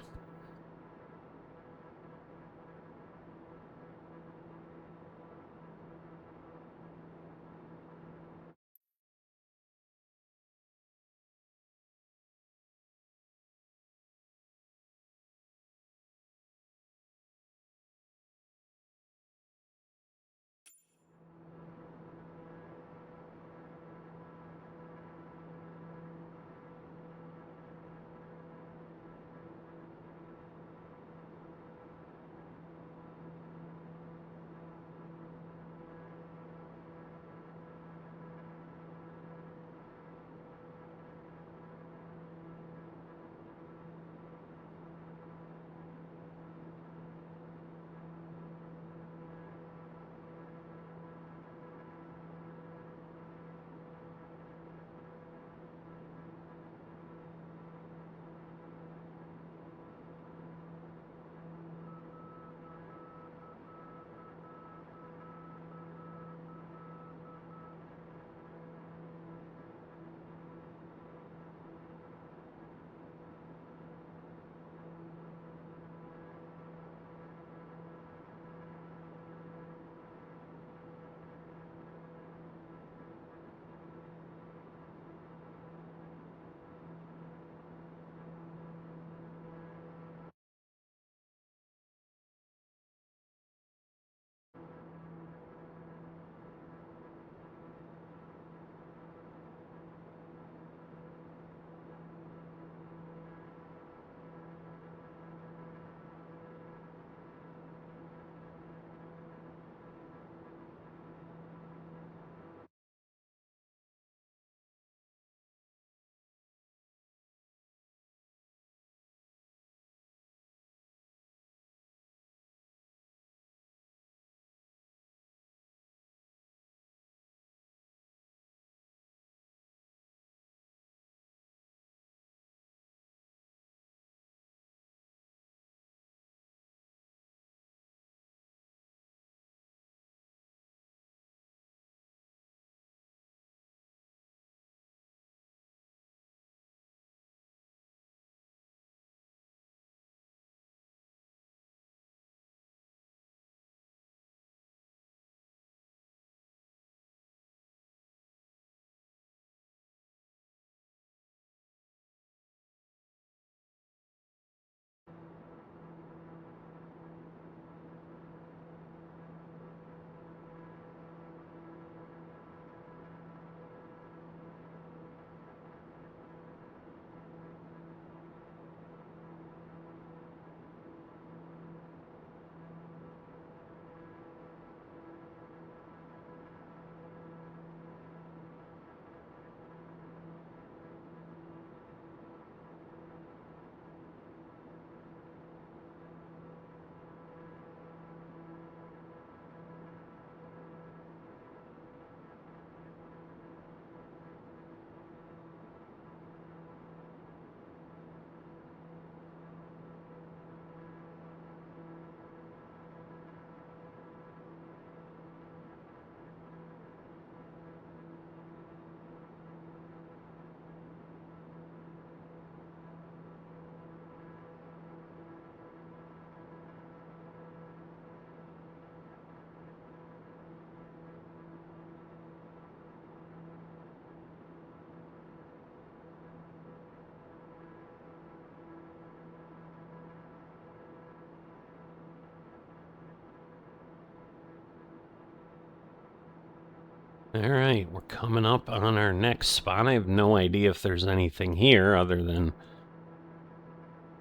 All right, we're coming up on our next spot. I have no idea if there's anything here other than...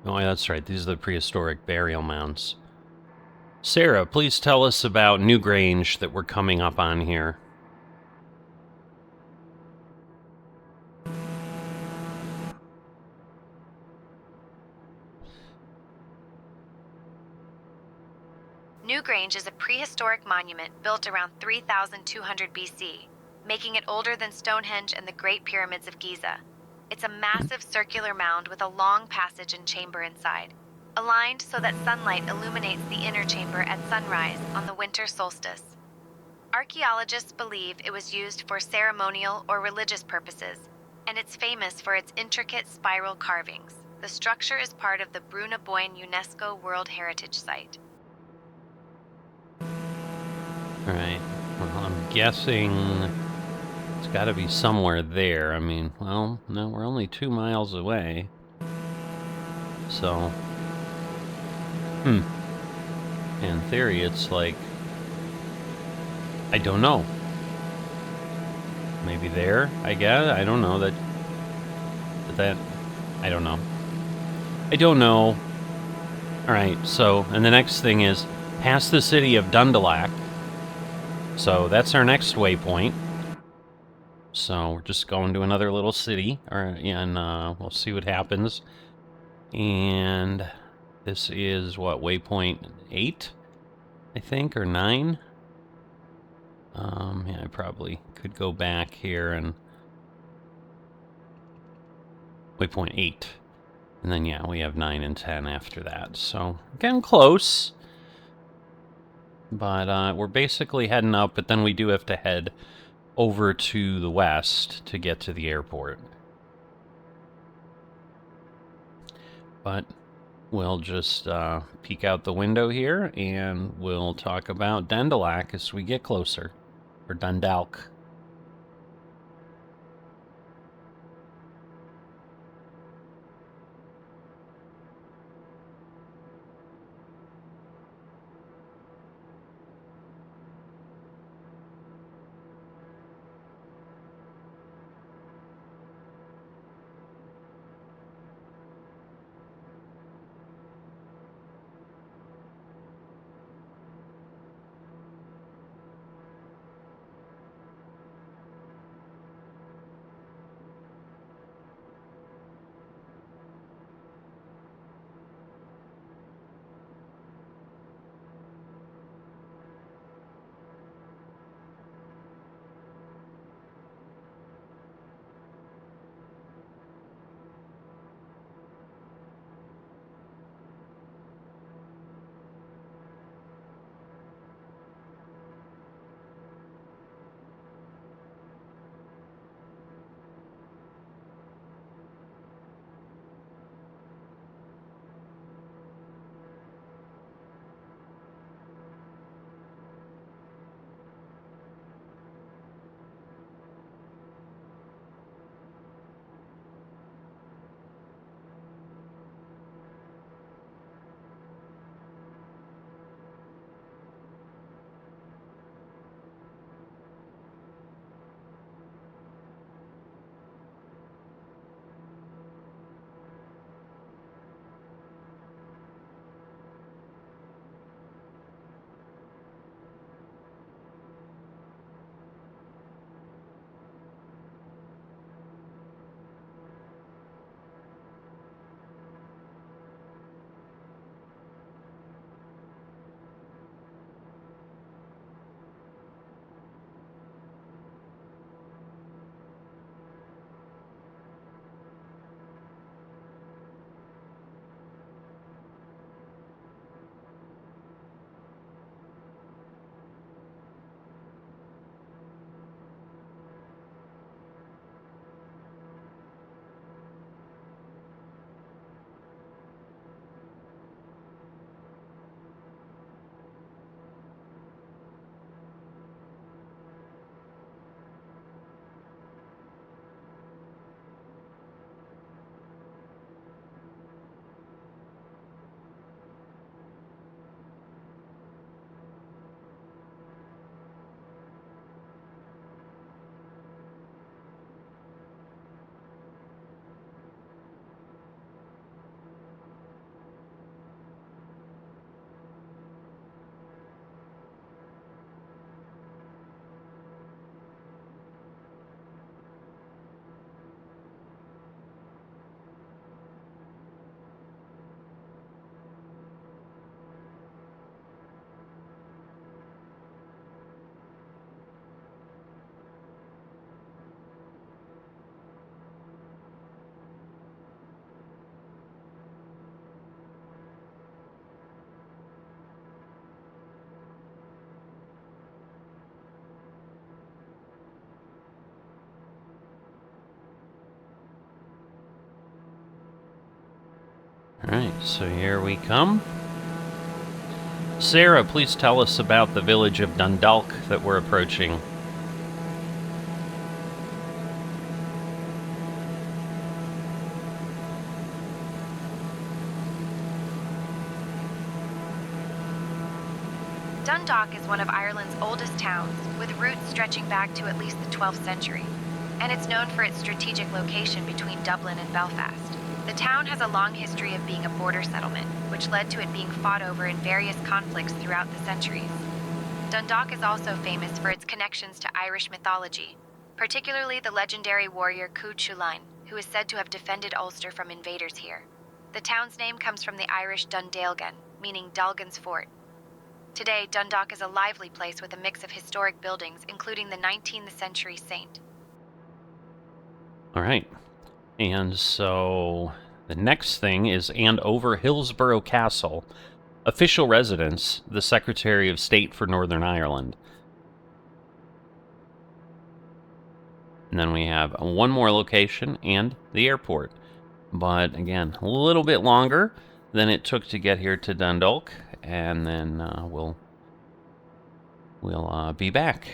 Oh, yeah, that's right. These are the prehistoric burial mounds. Sarah, please tell us about Newgrange that we're coming up on here. Newgrange is a prehistoric monument built around 3200 BC, making it older than Stonehenge and the Great Pyramids of Giza. It's a massive circular mound with a long passage and chamber inside, aligned so that sunlight illuminates the inner chamber at sunrise on the winter solstice. Archaeologists believe it was used for ceremonial or religious purposes, and it's famous for its intricate spiral carvings. The structure is part of the Bruna Boyne UNESCO World Heritage Site. All right. Well, I'm guessing it's got to be somewhere there. I mean, well, no, we're only 2 miles away. So, in theory, it's like, I don't know. Maybe there, I guess. I don't know. I don't know. I don't know. All right, so, and the next thing is, past the city of Dundalk. So that's our next waypoint. So we're just going to another little city, and we'll see what happens. And this is what, waypoint 8, I think, or 9. Yeah, I probably could go back here and waypoint 8, and then yeah, we have 9 and 10 after that. So getting close. But we're basically heading up, but then we do have to head over to the west to get to the airport. But we'll just peek out the window here, and we'll talk about Dundalk as we get closer. Or Dundalk. Alright, so here we come. Sarah, please tell us about the village of Dundalk that we're approaching. Dundalk is one of Ireland's oldest towns, with roots stretching back to at least the 12th century, and it's known for its strategic location between Dublin and Belfast. The town has a long history of being a border settlement, which led to it being fought over in various conflicts throughout the centuries. Dundalk is also famous for its connections to Irish mythology, particularly the legendary warrior Cuchulainn, who is said to have defended Ulster from invaders here. The town's name comes from the Irish Dundalgan, meaning Dalgan's fort. Today, Dundalk is a lively place with a mix of historic buildings, including the 19th century Saint. All right. And so the next thing is over Hillsborough Castle, official residence, the Secretary of State for Northern Ireland. And then we have one more location and the airport. But again, a little bit longer than it took to get here to Dundalk. And then we'll be back.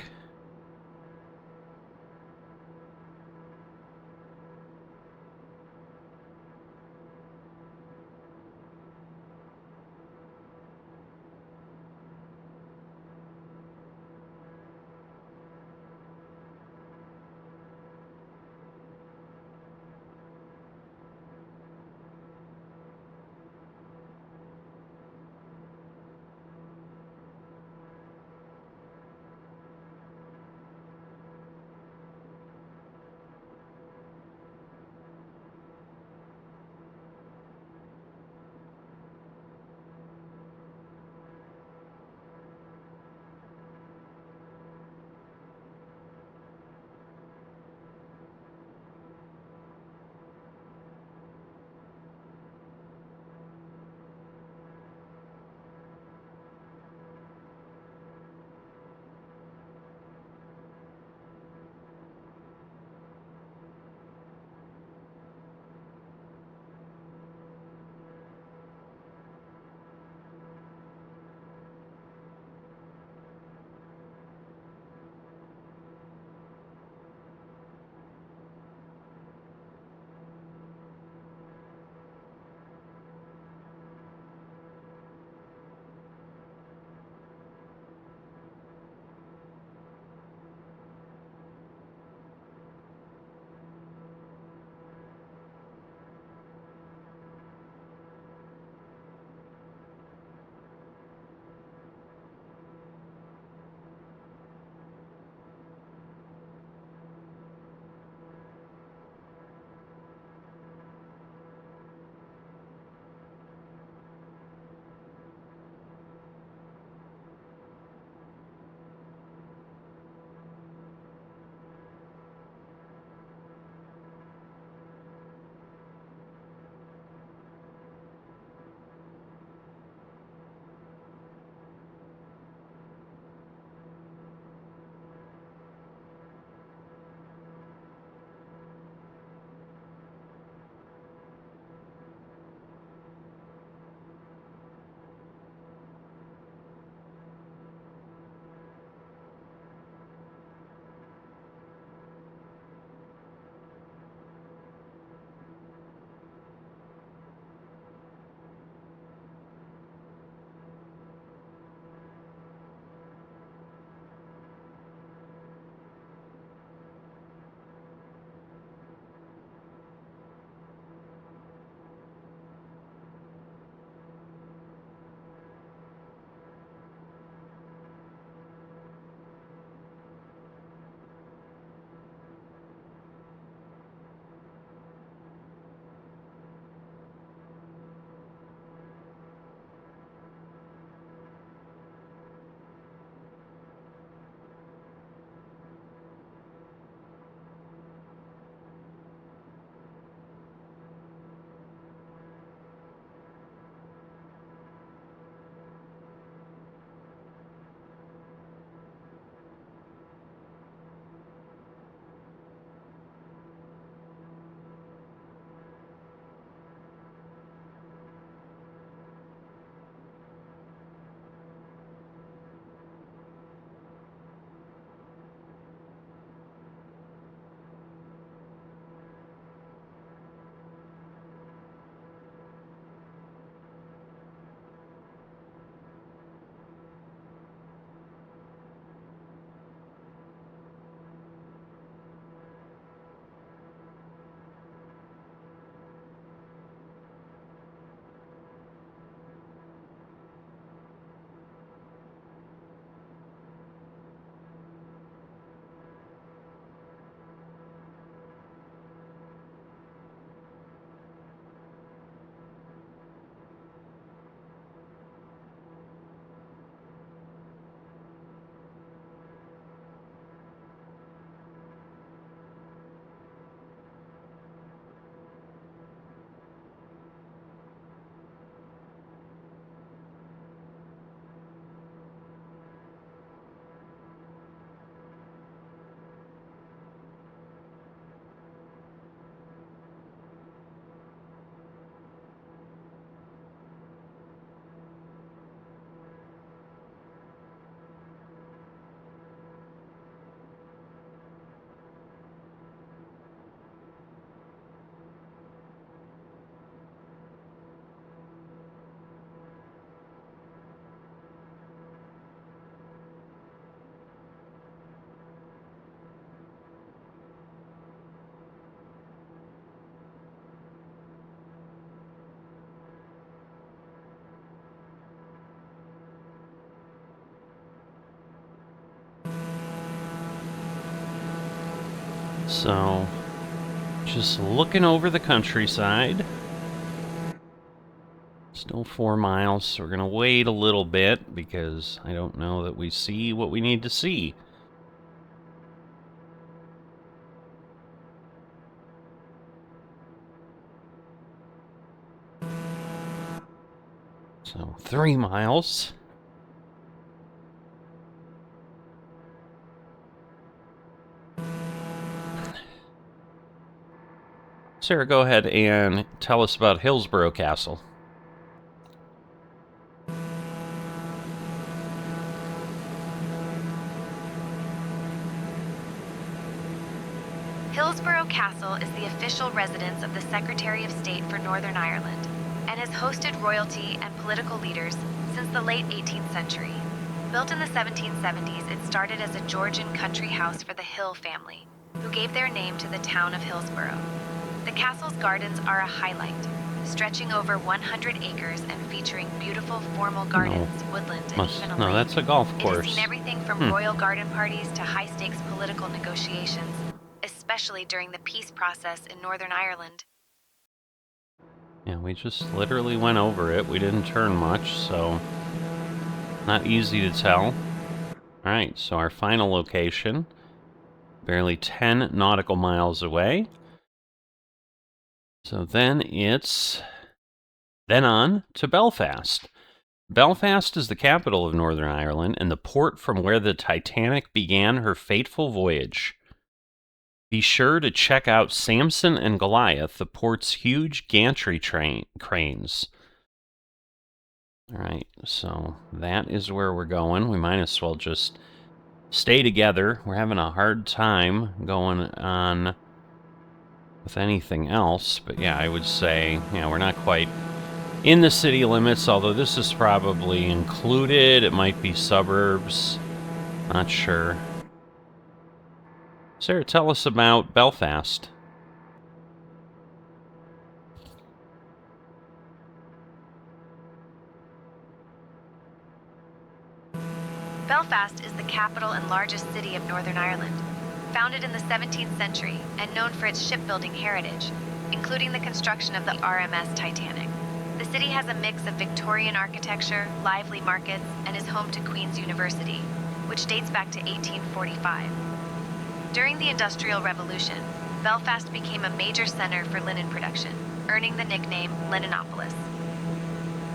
So, just looking over the countryside. Still 4 miles, so we're going to wait a little bit because I don't know that we see what we need to see. So, 3 miles. Sarah, go ahead and tell us about Hillsborough Castle. Hillsborough Castle is the official residence of the Secretary of State for Northern Ireland and has hosted royalty and political leaders since the late 18th century. Built in the 1770s, it started as a Georgian country house for the Hill family, who gave their name to the town of Hillsborough. The castle's gardens are a highlight, stretching over 100 acres and featuring beautiful formal gardens, woodland, and even a lake. That's a golf course. It has seen everything from royal garden parties to high-stakes political negotiations, especially during the peace process in Northern Ireland. Yeah, we just literally went over it. We didn't turn much, so not easy to tell. Alright, so our final location, barely 10 nautical miles away. So then on to Belfast. Belfast is the capital of Northern Ireland and the port from where the Titanic began her fateful voyage. Be sure to check out Samson and Goliath, the port's huge gantry cranes. Alright, so that is where we're going. We might as well just stay together. We're having a hard time going on with anything else, but yeah, I would say, we're not quite in the city limits, although this is probably included. It might be suburbs. Not sure. Sarah, tell us about Belfast. Belfast is the capital and largest city of Northern Ireland. Founded in the 17th century and known for its shipbuilding heritage, including the construction of the RMS Titanic. The city has a mix of Victorian architecture, lively markets, and is home to Queen's University, which dates back to 1845. During the Industrial Revolution, Belfast became a major center for linen production, earning the nickname Linenopolis.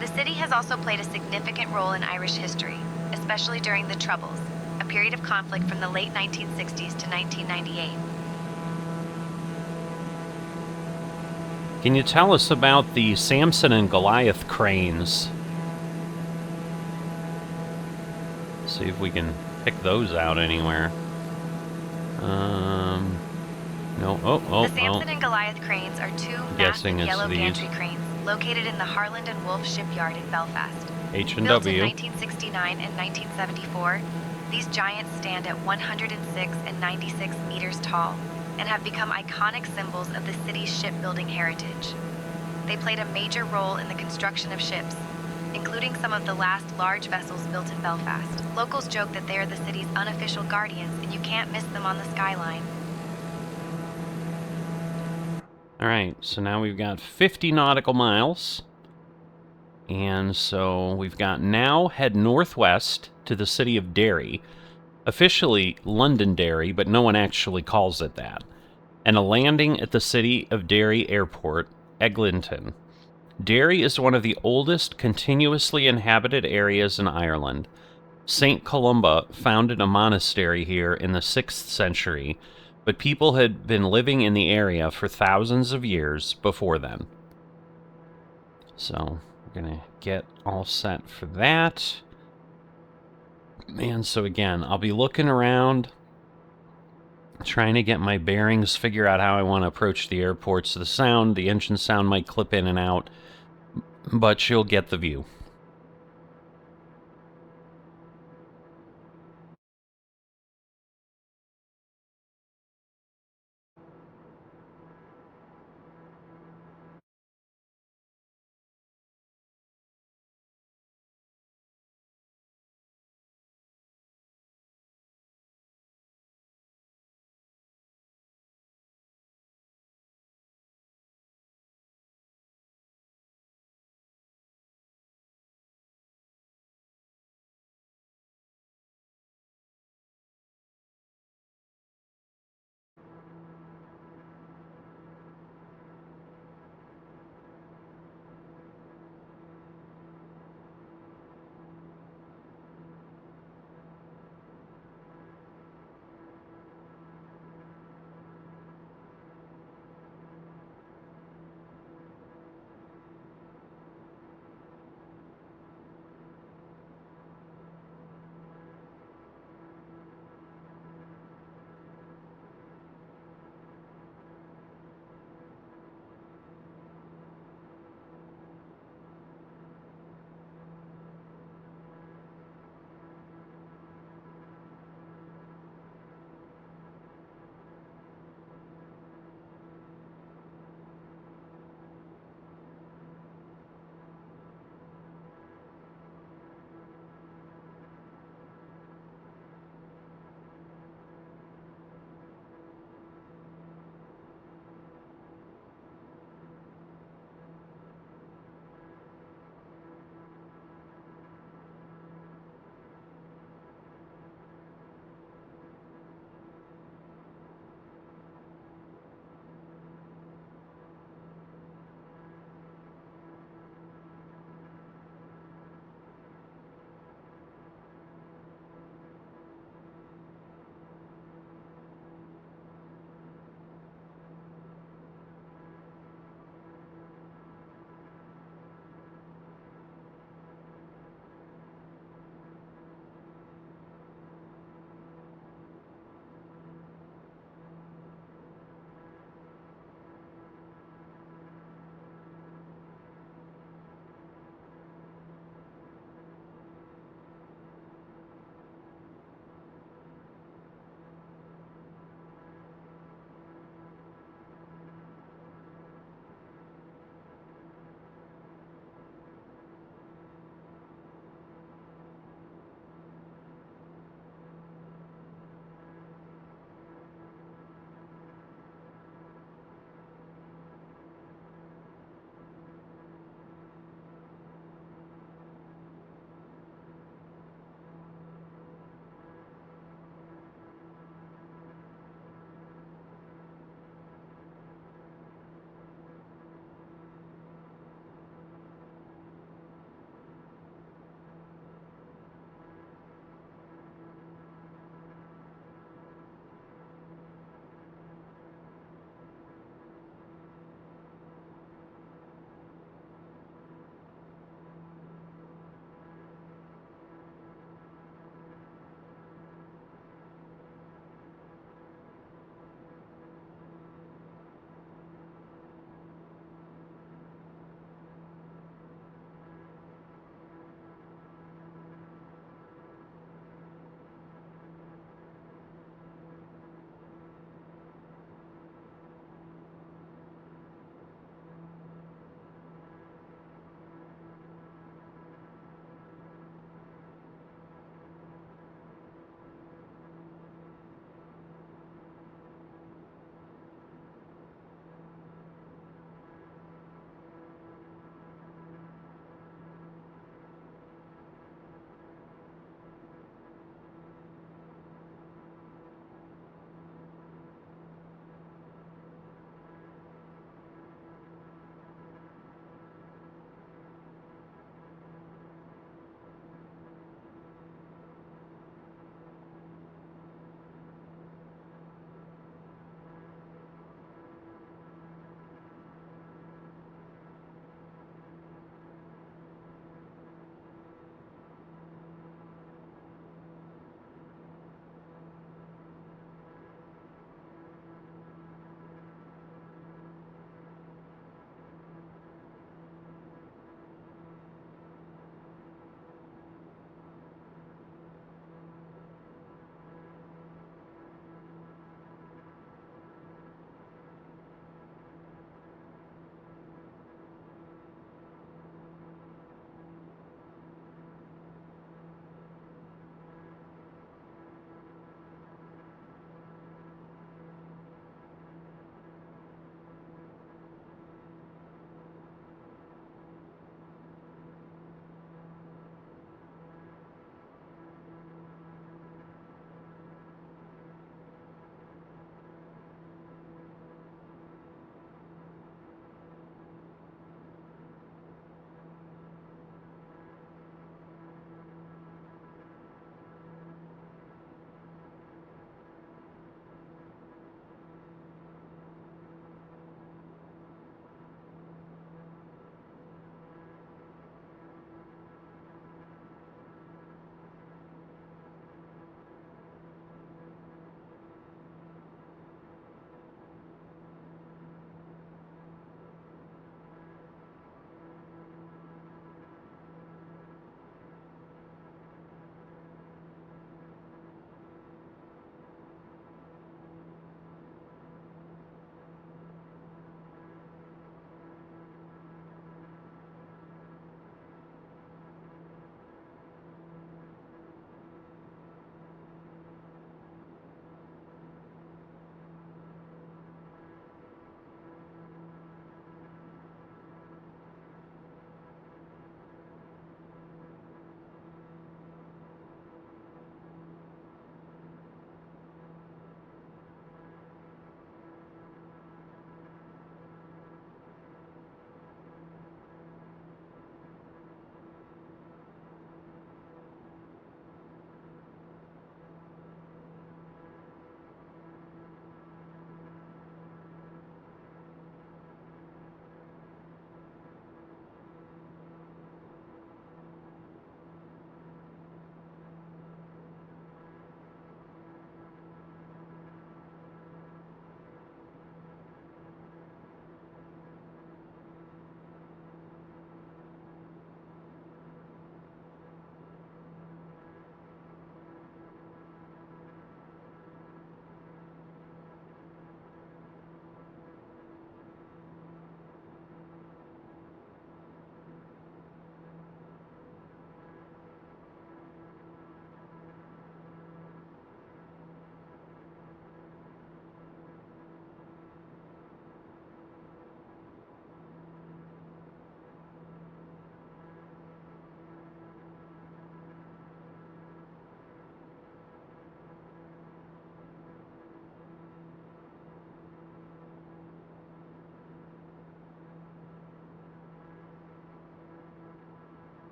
The city has also played a significant role in Irish history, especially during the Troubles, a period of conflict from the late 1960s to 1998. Can you tell us about the Samson and Goliath cranes? See if we can pick those out anywhere. No. The Samson and Goliath cranes are two massive yellow gantry cranes located in the Harland and Wolff shipyard in Belfast. H&W. Built in 1969 and 1974, these giants stand at 106 and 96 meters tall and have become iconic symbols of the city's shipbuilding heritage. They played a major role in the construction of ships, including some of the last large vessels built in Belfast. Locals joke that they are the city's unofficial guardians and you can't miss them on the skyline. Alright, so now we've got 50 nautical miles. And so we've got now head northwest to the city of Derry. Officially Londonderry, but no one actually calls it that. And a landing at the city of Derry Airport, Eglinton. Derry is one of the oldest continuously inhabited areas in Ireland. St. Columba founded a monastery here in the 6th century, but people had been living in the area for thousands of years before then. So, we're going to get all set for that. And so again, I'll be looking around, trying to get my bearings, figure out how I want to approach the airport. So the engine sound might clip in and out, but you'll get the view.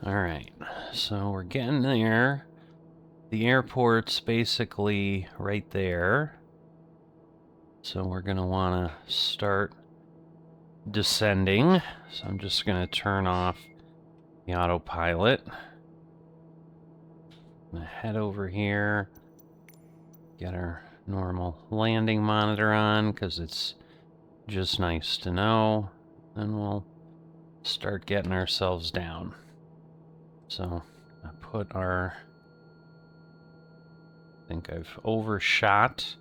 Alright, so we're getting there. The airport's basically right there. So we're going to want to start descending. So I'm just going to turn off the autopilot. I'm going to head over here. Get our normal landing monitor on, because it's just nice to know. Then we'll start getting ourselves down. So I put our... I think I've overshot.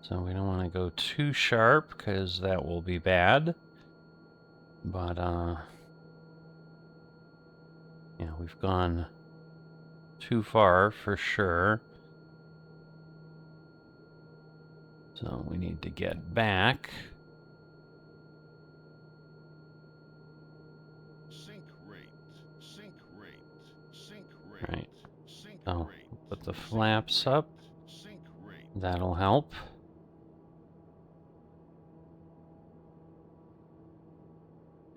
So we don't want to go too sharp, because that will be bad. But, yeah, we've gone too far for sure. So we need to get back. Sink rate. Right. So put the flaps up. That'll help.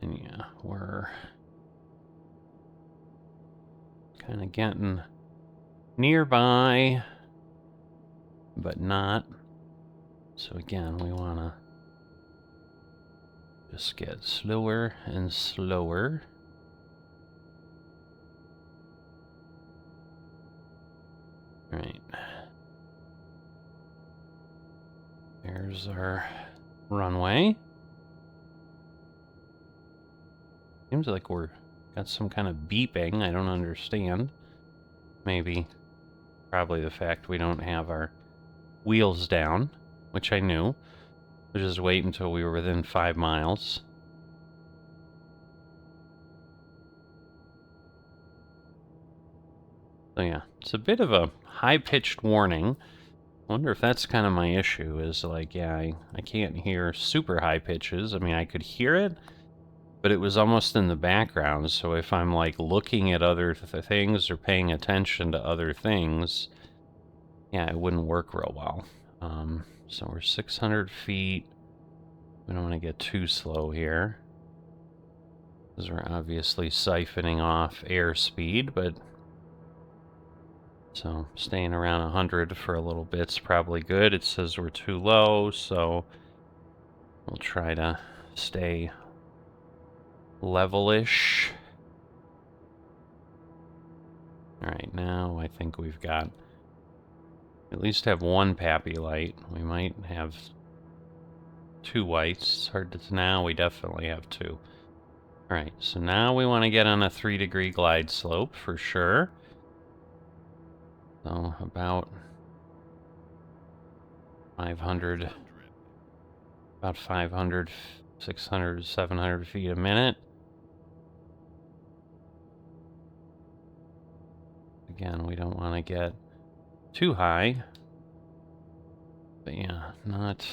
And yeah, we're kind of getting nearby, but not. So again, we want to just get slower and slower. Right. There's our runway. Seems like we're got some kind of beeping. I don't understand. Maybe, probably the fact we don't have our wheels down, which I knew. We'll just wait until we were within 5 miles. So yeah, it's a bit of a high-pitched warning. I wonder if that's kind of my issue, is like, yeah, I can't hear super high pitches. I mean, I could hear it, but it was almost in the background, so if I'm like looking at other things or paying attention to other things, yeah, it wouldn't work real well. So we're 600 feet. We don't want to get too slow here, because we're obviously siphoning off airspeed, but so staying around 100 for a little bit's probably good. It says we're too low, so we'll try to stay level-ish. Alright, now I think we've got at least have one pappy light. We might have 2 whites. It's hard to... Now we definitely have 2. Alright, so now we want to get on a 3-degree glide slope for sure. So about 500, 600, 700 feet a minute. Again, we don't want to get too high. But yeah, not...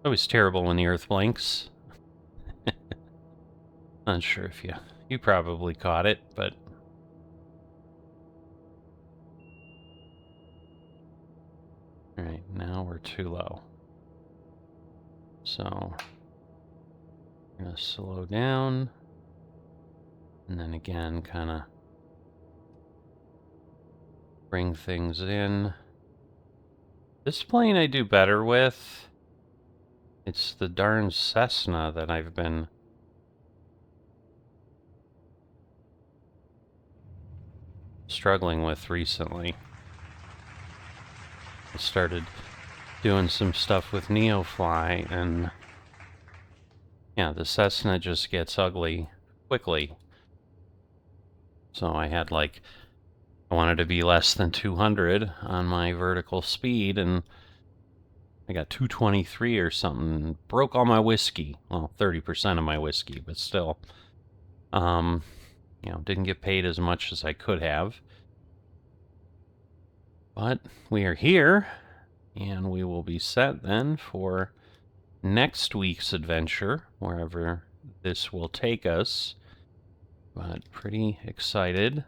Always terrible when the earth blinks. Not sure if you probably caught it, but... Alright, now we're too low. So, we're going to slow down. And then again, kind of bring things in. This plane I do better with. It's the darn Cessna that I've been struggling with recently. I started doing some stuff with NeoFly, and yeah, the Cessna just gets ugly quickly. So I had I wanted to be less than 200 on my vertical speed, and I got 223 or something. Broke all my whiskey. Well, 30% of my whiskey, but still. Didn't get paid as much as I could have. But we are here, and we will be set then for next week's adventure, wherever this will take us. But pretty excited.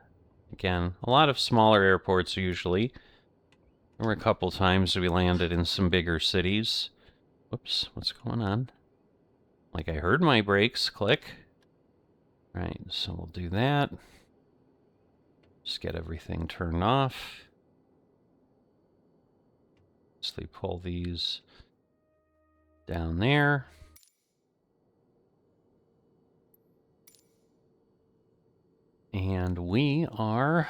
Again, a lot of smaller airports usually. There were a couple times we landed in some bigger cities. Whoops, what's going on? Like I heard my brakes click. Right, so we'll do that. Just get everything turned off. Just pull these down there. And we are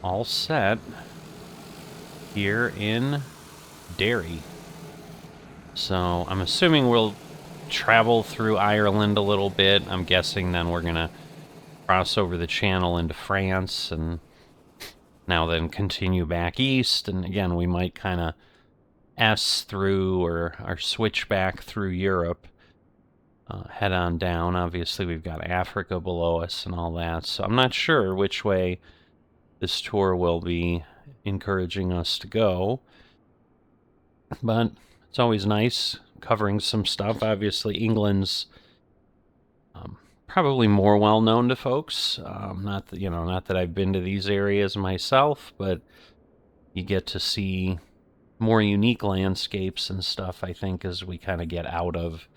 all set here in Derry. So I'm assuming we'll travel through Ireland a little bit. I'm guessing then we're going to cross over the channel into France and now then continue back east. And again, we might kind of S through or switch back through Europe. Head on down. Obviously, we've got Africa below us and all that. So I'm not sure which way this tour will be encouraging us to go. But it's always nice covering some stuff. Obviously, England's probably more well known to folks. Not that I've been to these areas myself, but you get to see more unique landscapes and stuff, I think, as we kind of get out of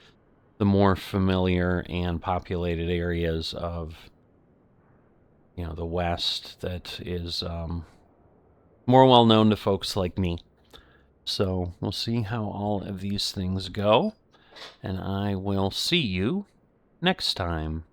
the more familiar and populated areas of, the West that is more well known to folks like me. So we'll see how all of these things go, and I will see you next time.